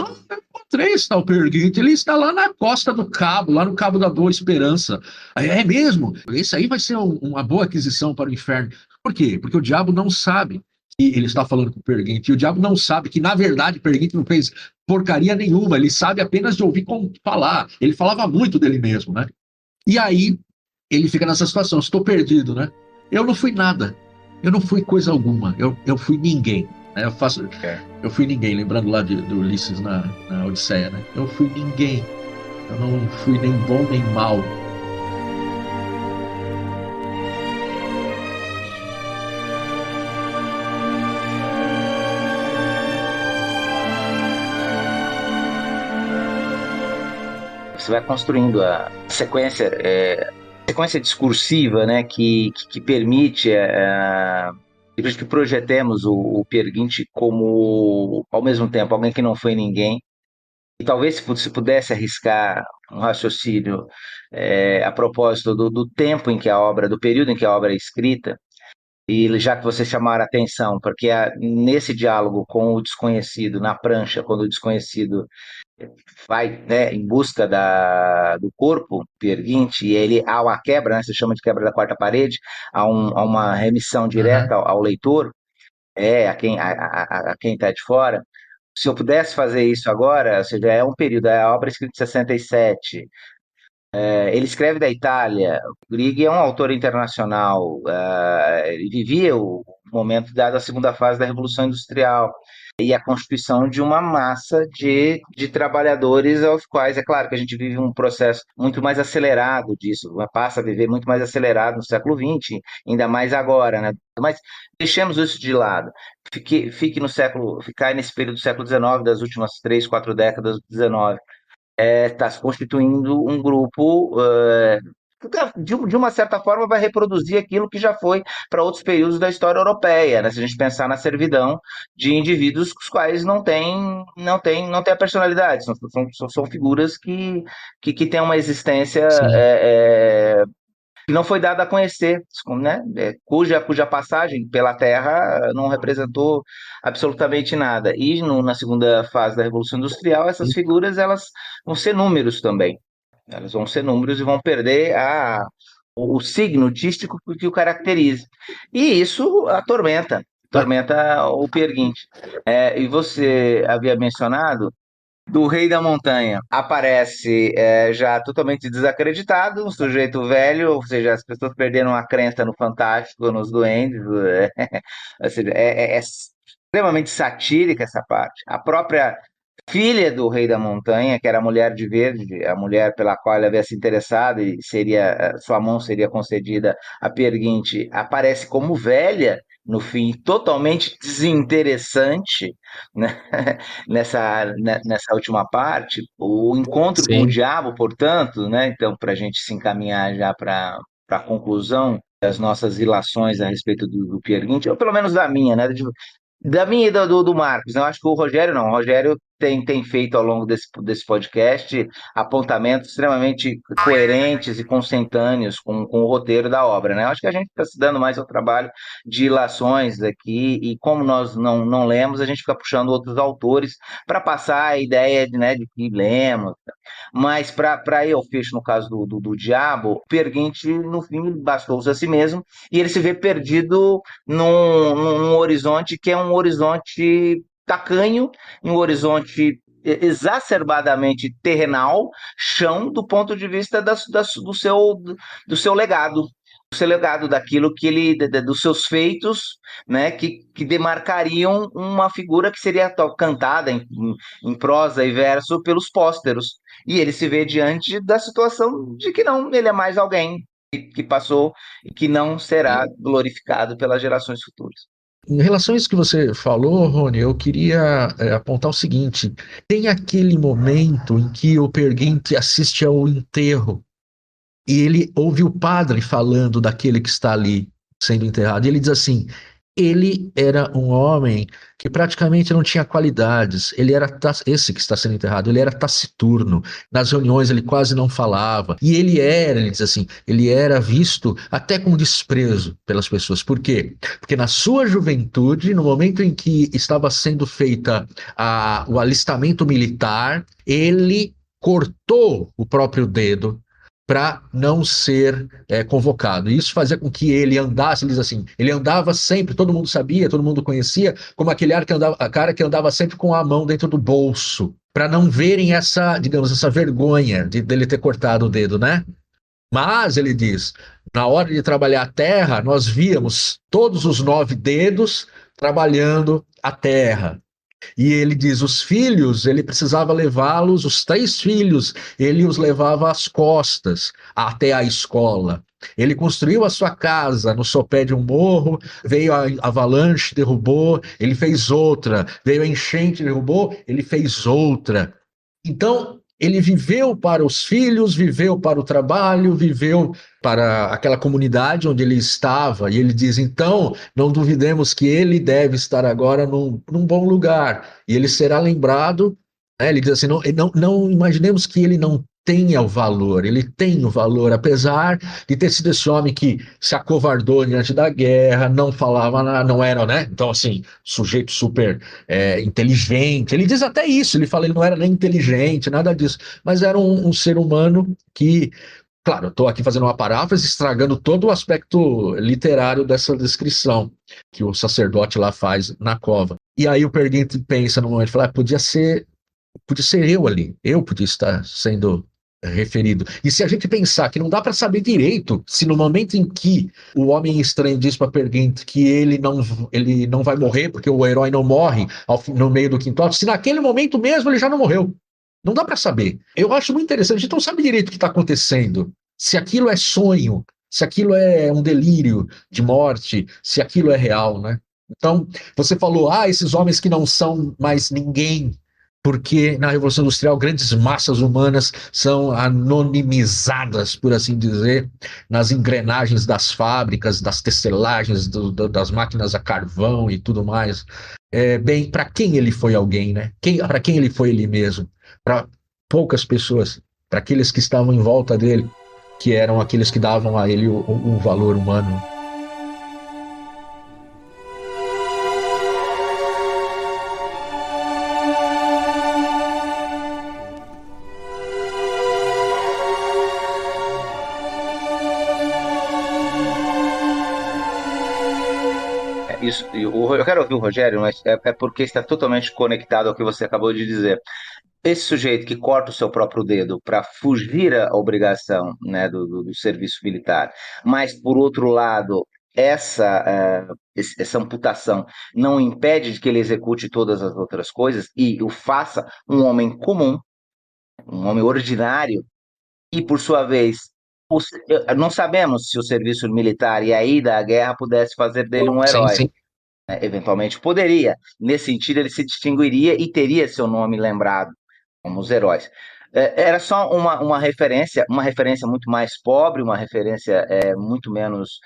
encontrei esse tal Peer Gynt, ele está lá na costa do Cabo, lá no Cabo da Boa Esperança. Aí, é mesmo? Esse aí vai ser uma boa aquisição para o inferno. Por quê? Porque o diabo não sabe que ele está falando com o Peer Gynt, e o diabo não sabe que, na verdade, o Peer Gynt não fez porcaria nenhuma, ele sabe apenas de ouvir falar. Ele falava muito dele mesmo, né? E aí, ele fica nessa situação, estou perdido, né? Eu não fui nada, eu não fui coisa alguma, eu fui ninguém. Né? Eu fui ninguém, lembrando lá do Ulisses na Odisseia, né? Eu fui ninguém, eu não fui nem bom nem mal. Você vai construindo a sequência discursiva, né, que permite que projetemos o Peer Gynt como, ao mesmo tempo, alguém que não foi ninguém. E talvez se pudesse arriscar um raciocínio a propósito do tempo em que do período em que a obra é escrita, e já que você chamaram a atenção, porque nesse diálogo com o desconhecido, na prancha, quando o desconhecido vai, né, em busca do corpo, Peer Gynt, e há uma quebra, né, se chama de quebra da quarta parede, há uma remissão direta ao leitor, a quem está de fora. Se eu pudesse fazer isso agora, ou seja, é um período, a obra é escrita em 67, ele escreve da Itália, o Grieg é um autor internacional, ele vivia o momento da segunda fase da Revolução Industrial, e a constituição de uma massa de trabalhadores aos quais, é claro que a gente vive um processo muito mais acelerado disso, passa a viver muito mais acelerado no século XX, ainda mais agora, né? Mas deixemos isso de lado, ficar nesse período do século XIX, das últimas 3, 4 décadas do XIX, está se constituindo um grupo de uma certa forma vai reproduzir aquilo que já foi para outros períodos da história europeia, né? Se a gente pensar na servidão de indivíduos os quais não tem a personalidade, são figuras que têm uma existência que não foi dada a conhecer, né? Cuja passagem pela Terra não representou absolutamente nada. E na segunda fase da Revolução Industrial, essas figuras elas vão ser números também. Elas vão ser números e vão perder o signo dístico que o caracteriza. E isso atormenta o Peer Gynt. E você havia mencionado do Rei da Montanha. Aparece já totalmente desacreditado, um sujeito velho, ou seja, as pessoas perderam a crença no fantástico, nos duendes. Ou seja, é extremamente satírica essa parte. A própria filha do Rei da Montanha, que era a Mulher de Verde, a mulher pela qual ele havia se interessado e sua mão seria concedida a Peer Gynt, aparece como velha no fim, totalmente desinteressante, né? nessa última parte, o encontro com o diabo, portanto, né? Então, para a gente se encaminhar já para a conclusão das nossas ilações a respeito do Peer Gynt, ou pelo menos da minha, né? Da minha e do Marcos, né? Eu acho que o Rogério tem feito ao longo desse podcast apontamentos extremamente coerentes e consentâneos com o roteiro da obra, né? Eu acho que a gente está se dando mais ao trabalho de ilações aqui, e como nós não lemos, a gente fica puxando outros autores para passar a ideia de que lemos. Mas para eu fecho no caso do Diabo, Peer Gynt, no fim, bastou-se a si mesmo, e ele se vê perdido num horizonte que é um horizonte tacanho, um horizonte exacerbadamente terrenal, chão, do ponto de vista do seu legado. Do seu legado, daquilo que dos seus feitos, né, que demarcariam uma figura que seria cantada em prosa e verso pelos pósteros. E ele se vê diante da situação de que não, ele é mais alguém que passou e que não será glorificado pelas gerações futuras. Em relação a isso que você falou, Rony, eu queria apontar o seguinte: tem aquele momento em que o Peer Gynt assiste ao enterro e ele ouve o padre falando daquele que está ali sendo enterrado, e ele diz assim: Ele era um homem que praticamente não tinha qualidades. Ele era esse que está sendo enterrado, ele era taciturno. Nas reuniões ele quase não falava. E ele diz assim, ele era visto até com desprezo pelas pessoas. Por quê? Porque na sua juventude, no momento em que estava sendo feita o alistamento militar, ele cortou o próprio dedo para não ser convocado. E isso fazia com que ele andasse, ele diz assim, ele andava sempre, todo mundo sabia, todo mundo conhecia, como aquele cara que andava sempre com a mão dentro do bolso, para não verem essa, digamos, essa vergonha dele ter cortado o dedo, né? Mas, ele diz, na hora de trabalhar a terra, nós víamos todos os 9 dedos trabalhando a terra. E ele diz, os filhos, ele precisava levá-los, os 3 filhos, ele os levava às costas até a escola. Ele construiu a sua casa no sopé de um morro, veio a avalanche, derrubou, ele fez outra, veio a enchente, derrubou, ele fez outra. Então, ele viveu para os filhos, viveu para o trabalho, viveu para aquela comunidade onde ele estava. E ele diz, então, não duvidemos que ele deve estar agora num bom lugar. E ele será lembrado, né? Ele diz assim, não imaginemos que ele não tenha o valor. Ele tem o valor, apesar de ter sido esse homem que se acovardou diante da guerra, não falava nada, não era, né? Então, assim, sujeito super inteligente. Ele diz até isso, ele fala, ele não era nem inteligente, nada disso, mas era um ser humano que, claro, eu estou aqui fazendo uma paráfrase, estragando todo o aspecto literário dessa descrição que o sacerdote lá faz na cova. E aí o Peer Gynt pensa no momento, fala, podia ser eu ali, eu podia estar sendo referido. E se a gente pensar que não dá para saber direito se no momento em que o Homem Estranho diz para Peer Gynt que ele não vai morrer, porque o herói não morre no meio do quinto ato, se naquele momento mesmo ele já não morreu. Não dá para saber. Eu acho muito interessante, a gente não sabe direito o que está acontecendo. Se aquilo é sonho, se aquilo é um delírio de morte, se aquilo é real, né? Então, você falou, esses homens que não são mais ninguém, porque na Revolução Industrial grandes massas humanas são anonimizadas, por assim dizer, nas engrenagens das fábricas, das tecelagens, das máquinas a carvão e tudo mais. Bem, para quem ele foi alguém, né? Para quem ele foi ele mesmo? Para poucas pessoas, para aqueles que estavam em volta dele, que eram aqueles que davam a ele o valor humano. Isso, eu quero ouvir o Rogério, mas é porque está totalmente conectado ao que você acabou de dizer. Esse sujeito que corta o seu próprio dedo para fugir à obrigação, né, do serviço militar, mas, por outro lado, essa amputação não impede de que ele execute todas as outras coisas e o faça um homem comum, um homem ordinário, e, por sua vez, não sabemos se o serviço militar e a ida à guerra pudesse fazer dele um Sim, herói. sim. Eventualmente poderia. Nesse sentido, ele se distinguiria e teria seu nome lembrado como os heróis. Era só uma referência muito mais pobre, uma referência muito menos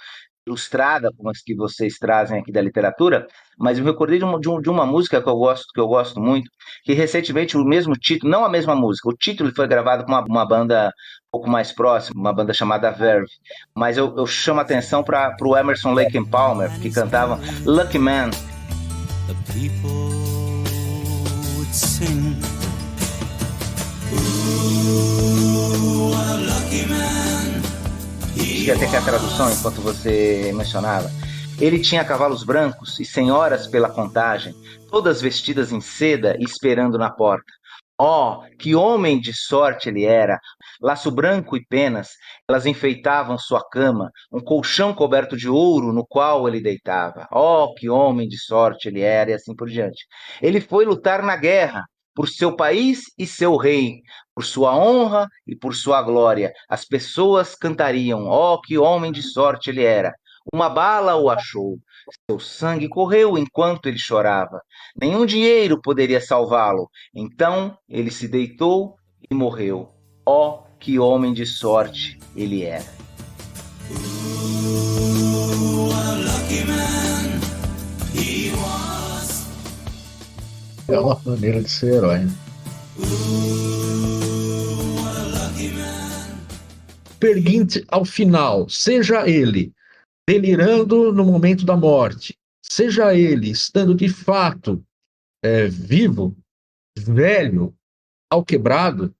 ilustrada, como as que vocês trazem aqui da literatura, mas eu recordei de uma música que eu gosto muito, que recentemente o mesmo título, não a mesma música, o título foi gravado com uma banda um pouco mais próxima, uma banda chamada Verve, mas eu chamo a atenção para o Emerson, Lake and Palmer, que cantavam Lucky Man. The people would sing, ooh, what a lucky man. Tinha até que a tradução, enquanto você mencionava. Ele tinha cavalos brancos e senhoras pela contagem, todas vestidas em seda e esperando na porta. Oh, que homem de sorte ele era! Laço branco e penas, elas enfeitavam sua cama, um colchão coberto de ouro no qual ele deitava. Oh, que homem de sorte ele era, e assim por diante. Ele foi lutar na guerra, por seu país e seu rei, por sua honra e por sua glória. As pessoas cantariam, oh, que homem de sorte ele era. Uma bala o achou, seu sangue correu enquanto ele chorava. Nenhum dinheiro poderia salvá-lo. Então ele se deitou e morreu. Oh, que homem de sorte ele era. Ooh, what a lucky man. É uma maneira de ser herói, né? Perguinte ao final, seja ele delirando no momento da morte, seja ele estando de fato vivo, velho, alquebrado,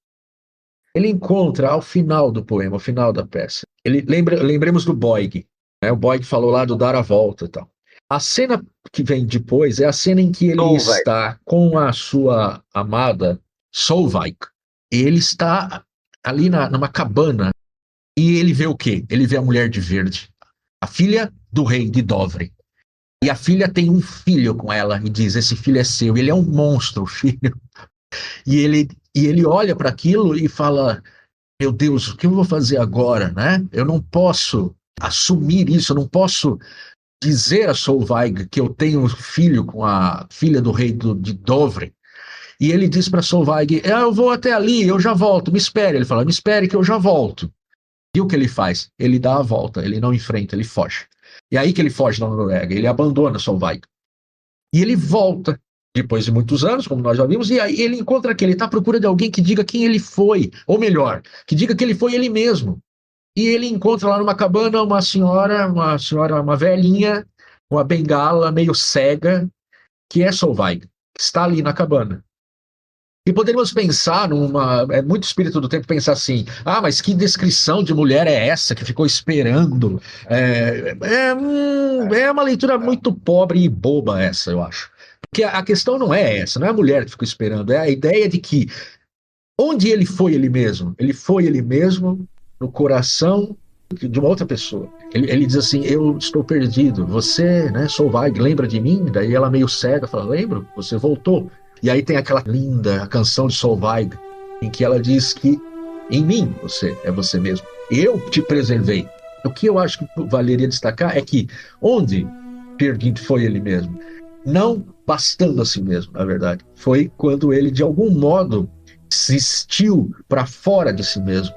ele encontra ao final do poema, ao final da peça. Lembremos do Boig, né? O Boig falou lá do dar a volta e tal. A cena que vem depois é a cena em que ele Solveig. está com a sua amada Solveig. Ele está ali numa cabana e ele vê o quê? Ele vê a mulher de verde, a filha do rei de Dovre. E a filha tem um filho com ela e diz: esse filho é seu. Ele é um monstro, filho. E ele olha para aquilo e fala: meu Deus, o que eu vou fazer agora, né? Eu não posso assumir isso, eu não posso dizer a Solveig que eu tenho um filho com a filha do rei de Dovre. E ele diz para Solveig: eu vou até ali, eu já volto, me espere. Ele fala: me espere que eu já volto. E o que ele faz? Ele dá a volta, ele não enfrenta, ele foge. E aí que ele foge da Noruega, ele abandona Solveig. E ele volta, depois de muitos anos, como nós já vimos, e aí ele encontra aquele, ele está à procura de alguém que diga quem ele foi, ou melhor, que diga que ele foi ele mesmo. E ele encontra lá numa cabana uma velhinha, uma bengala meio cega, que é Solveig, que está ali na cabana. E poderíamos pensar é muito espírito do tempo pensar assim: ah, mas que descrição de mulher é essa que ficou esperando? É uma leitura muito pobre e boba essa, eu acho. Porque a questão não é essa, não é a mulher que ficou esperando, é a ideia de que onde ele foi ele mesmo? Ele foi ele mesmo no coração de uma outra pessoa. Ele diz assim: eu estou perdido, você, né, Solveig, lembra de mim? Daí ela meio cega fala: lembro, você voltou. E aí tem aquela linda canção de Solveig, em que ela diz que em mim você é você mesmo. Eu te preservei. O que eu acho que valeria destacar é que onde Peer Gynt foi ele mesmo, não bastando a si mesmo, na verdade, foi quando ele de algum modo existiu para fora de si mesmo.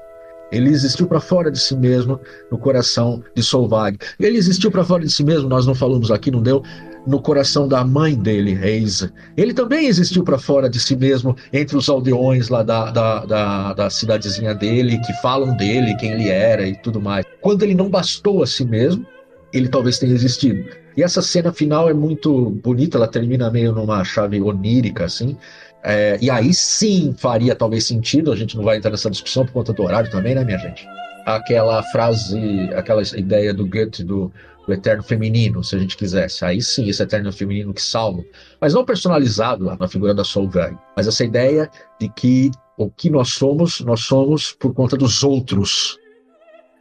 Ele existiu para fora de si mesmo no coração de Solveig. Ele existiu para fora de si mesmo, nós não falamos aqui, não deu, no coração da mãe dele, Eisa. Ele também existiu para fora de si mesmo entre os aldeões lá da cidadezinha dele, que falam dele, quem ele era e tudo mais. Quando ele não bastou a si mesmo, ele talvez tenha existido. E essa cena final é muito bonita, ela termina meio numa chave onírica, assim. E aí sim faria talvez sentido, a gente não vai entrar nessa discussão por conta do horário também, né, minha gente? Aquela frase, aquela ideia do Goethe do eterno feminino, se a gente quisesse. Aí sim, esse eterno feminino que salva. Mas não personalizado na figura da Solveig. Mas essa ideia de que o que nós somos por conta dos outros,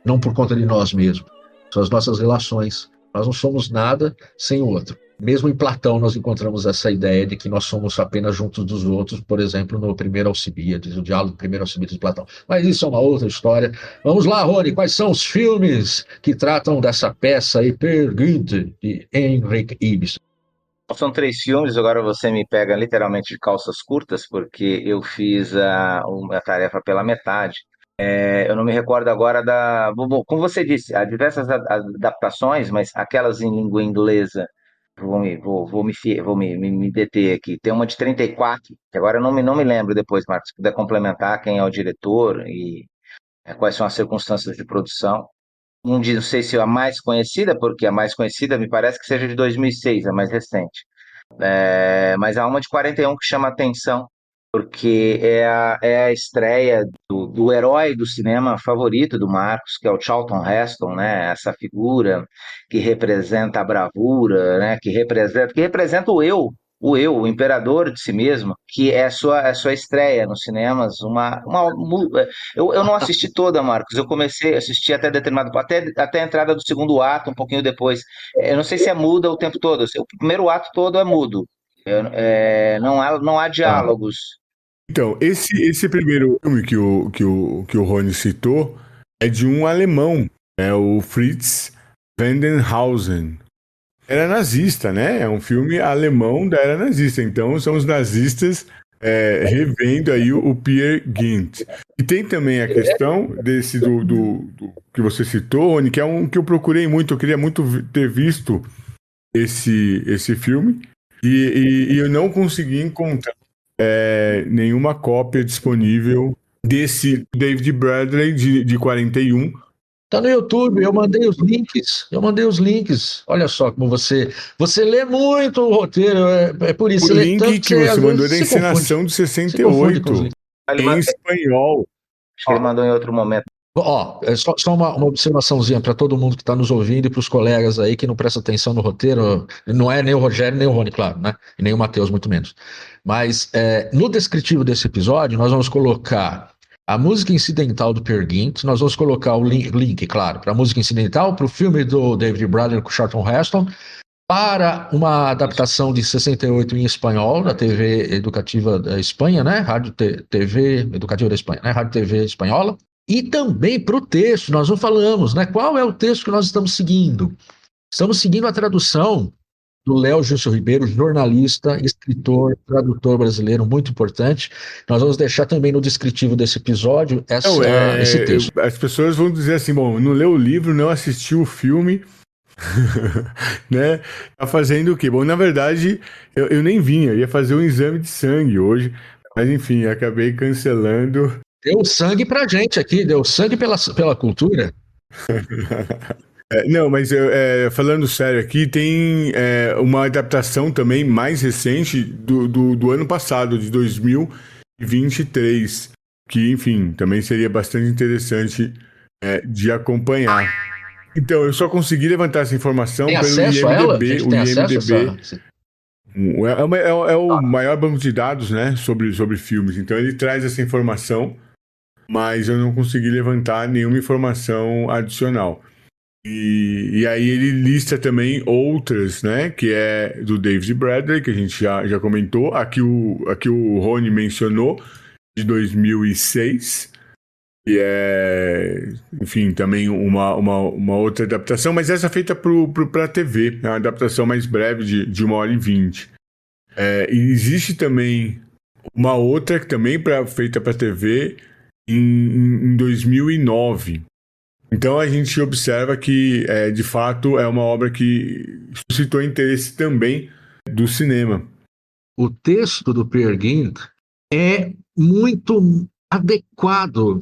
não por conta de nós mesmos. São as nossas relações. Nós não somos nada sem o outro. Mesmo em Platão nós encontramos essa ideia de que nós somos apenas juntos dos outros, por exemplo, no primeiro Alcibíades, o diálogo do primeiro Alcibíades de Platão. Mas isso é uma outra história. Vamos lá, Rony, quais são os filmes que tratam dessa peça aí, Peer Gynt, de Henrik Ibsen? São 3 filmes, agora você me pega literalmente de calças curtas, porque eu fiz a tarefa pela metade. Eu não me recordo agora Bom, como você disse, há diversas adaptações, mas aquelas em língua inglesa, vou me deter aqui. Tem uma de 34, que agora eu não me lembro depois, Marcos, se puder complementar quem é o diretor e quais são as circunstâncias de produção. Não sei se é a mais conhecida, porque a mais conhecida me parece que seja de 2006, a mais recente. Mas há uma de 41 que chama atenção, porque é a estreia do herói do cinema favorito do Marcos, que é o Charlton Heston, né? Essa figura que representa a bravura, né? Que representa o imperador de si mesmo, que é a sua estreia nos cinemas. Eu não assisti toda, Marcos. Eu comecei a assistir até determinado, até a entrada do segundo ato, um pouquinho depois. Eu não sei se é muda o tempo todo. O primeiro ato todo é mudo. Não há diálogos. Então, esse primeiro filme que o Rony citou é de um alemão, né, o Fritz Wandenhausen. Era nazista, né? É um filme alemão da era nazista. Então, são os nazistas revendo aí o Peer Gynt. E tem também a questão desse do que você citou, Rony, que é um que eu procurei muito. Eu queria muito ter visto esse filme. E eu não consegui encontrar nenhuma cópia disponível desse David Bradley de 41. Tá no YouTube, eu mandei os links. Olha só como você lê muito o roteiro, é por isso. O Você lê link tanto que você às mandou vezes da se encenação de Se confunde com os 68, links. Ele em manda- espanhol. Acho que ele mandou em outro momento. Ó, é só uma observaçãozinha para todo mundo que está nos ouvindo e para os colegas aí que não prestam atenção no roteiro. Não é nem o Rogério nem o Rony, claro, né? E nem o Matheus, muito menos. Mas no descritivo desse episódio, nós vamos colocar a música incidental do Peer Gynt, nós vamos colocar o link, claro, para a música incidental, para o filme do David Bradley com Charlton Heston, para uma adaptação de 68 em espanhol, da TV Educativa da Espanha, né? TV Educativa da Espanha, né? Rádio TV Espanhola. E também para o texto, nós não falamos, né? Qual é o texto que nós estamos seguindo? Estamos seguindo a tradução do Léo Gilson Ribeiro, jornalista, escritor, tradutor brasileiro, muito importante. Nós vamos deixar também no descritivo desse episódio esse texto. As pessoas vão dizer assim, bom, não leu o livro, não assistiu o filme, né? Tá fazendo o quê? Bom, na verdade, eu nem vim, eu ia fazer um exame de sangue hoje, mas enfim, acabei cancelando. Deu sangue pra gente aqui, deu sangue pela cultura. Não, mas falando sério aqui, tem uma adaptação também mais recente do ano passado, de 2023, que, enfim, também seria bastante interessante de acompanhar. Então, eu só consegui levantar essa informação Tem pelo acesso a ela? A IMDb. gente O tem acesso a IMDb essa... é o maior banco de dados, né, sobre filmes. Então, ele traz essa informação, mas eu não consegui levantar nenhuma informação adicional. E aí ele lista também outras, né? Que é do David Bradley, que a gente já comentou. Aqui o Rony mencionou, de 2006. Que é, enfim, também uma outra adaptação. Mas essa é feita para a TV. É uma adaptação mais breve, de 1h20. E existe também uma outra que também feita para TV em 2009. Então a gente observa que, de fato, é uma obra que suscitou interesse também do cinema. O texto do Peer Gynt é muito adequado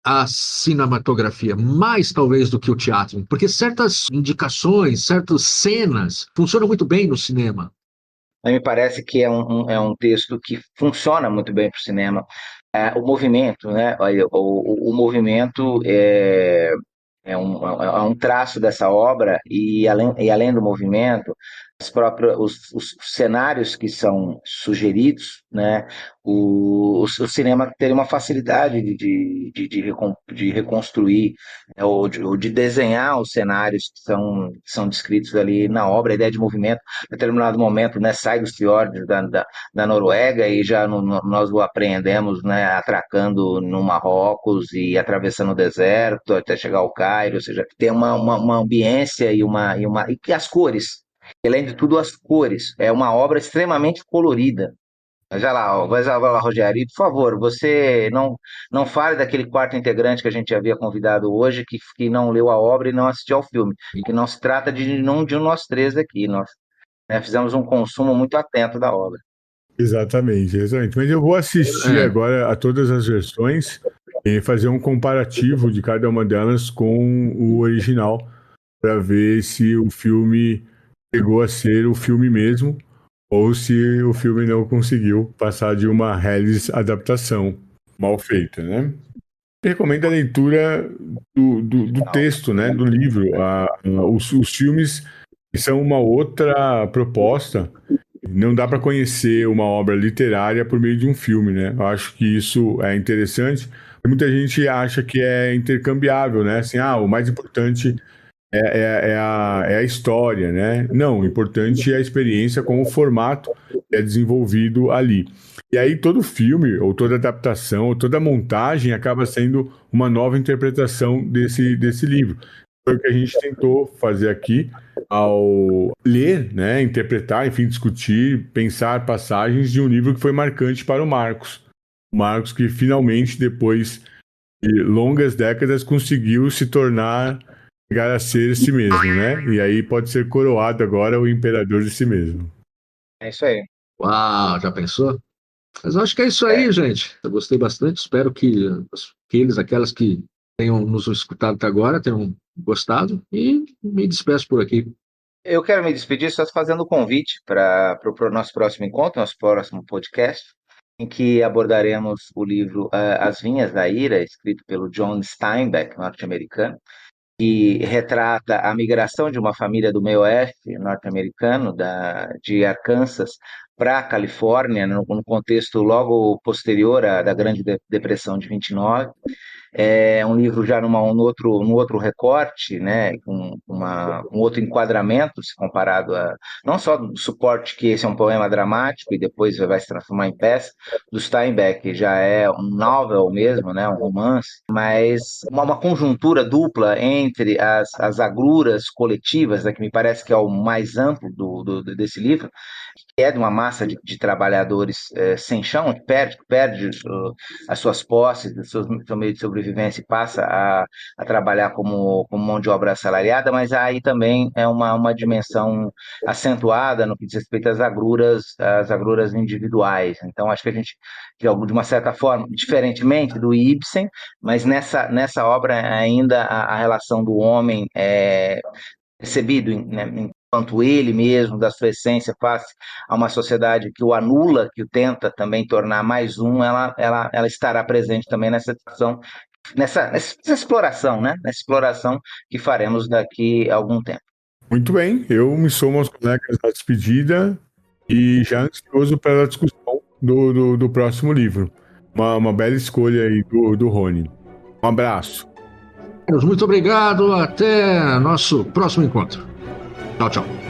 à cinematografia, mais talvez do que o teatro, porque certas indicações, certas cenas funcionam muito bem no cinema. A mim me parece que é um texto que funciona muito bem para o cinema. O movimento, né? Olha, o movimento é um traço dessa obra, e além do movimento, os cenários que são sugeridos, né? O cinema teria uma facilidade de reconstruir, né, ou de desenhar os cenários que são descritos ali na obra. A ideia de movimento, em determinado momento, né, sai dos fiordes da Noruega e já nós o apreendemos, né, atracando no Marrocos e atravessando o deserto até chegar ao Cairo. Ou seja, tem uma ambiência e que as cores, além de tudo, as cores. É uma obra extremamente colorida. Vai lá, Rogério. E, por favor, você não fale daquele quarto integrante que a gente havia convidado hoje, que não leu a obra e não assistiu ao filme. Que não se trata de nós três aqui. Nós, né, fizemos um consumo muito atento da obra. Exatamente. Mas eu vou assistir agora a todas as versões e fazer um comparativo de cada uma delas com o original, para ver se o filme chegou a ser o filme mesmo, ou se o filme não conseguiu passar de uma reles adaptação mal feita, né? Eu recomendo a leitura do texto, né, do livro. Os filmes são uma outra proposta. Não dá para conhecer uma obra literária por meio de um filme, né? Eu acho que isso é interessante. Muita gente acha que é intercambiável, né? Assim, o mais importante é a história, né? Não, o importante é a experiência com o formato que é desenvolvido ali. E aí todo filme, ou toda adaptação, ou toda montagem acaba sendo uma nova interpretação desse livro. Foi o que a gente tentou fazer aqui ao ler, né? Interpretar, enfim, discutir, pensar passagens de um livro que foi marcante para o Marcos. O Marcos que finalmente, depois de longas décadas, conseguiu se tornar... chegar a ser si mesmo, né? E aí pode ser coroado agora o imperador de si mesmo. É isso aí. Uau, já pensou? Mas eu acho que é isso aí, gente. Eu gostei bastante. Espero que aquelas que tenham nos escutado até agora tenham gostado. E me despeço por aqui. Eu quero me despedir só fazendo o convite para o nosso próximo encontro, nosso próximo podcast, em que abordaremos o livro As Vinhas da Ira, escrito pelo John Steinbeck, norte-americano, que retrata a migração de uma família do meio oeste norte-americano, de Arkansas, para a Califórnia, no contexto logo posterior da Grande Depressão de 29. É um livro já num outro recorte, né, com um outro enquadramento, se comparado a não só do suporte que esse é um poema dramático e depois vai se transformar em peça, do Steinbeck, que já é um novel mesmo, né, um romance, mas uma conjuntura dupla entre as agruras coletivas, né, que me parece que é o mais amplo desse livro, que é de uma massa de trabalhadores sem chão, que perde as suas posses, seu meio de sobrevivência e passa a trabalhar como mão de obra assalariada, mas aí também é uma dimensão acentuada no que diz respeito às agruras individuais. Então, acho que a gente, de uma certa forma, diferentemente do Ibsen, mas nessa obra ainda a relação do homem é percebido, né, enquanto ele mesmo, da sua essência, face a uma sociedade que o anula, que o tenta também tornar mais ela estará presente também nessa discussão, nessa exploração, né? Nessa exploração que faremos daqui a algum tempo. Muito bem, eu me somo aos colegas da despedida e já ansioso pela discussão do próximo livro. Uma bela escolha aí do Rony. Um abraço. Muito obrigado. Até nosso próximo encontro. Tchau, tchau.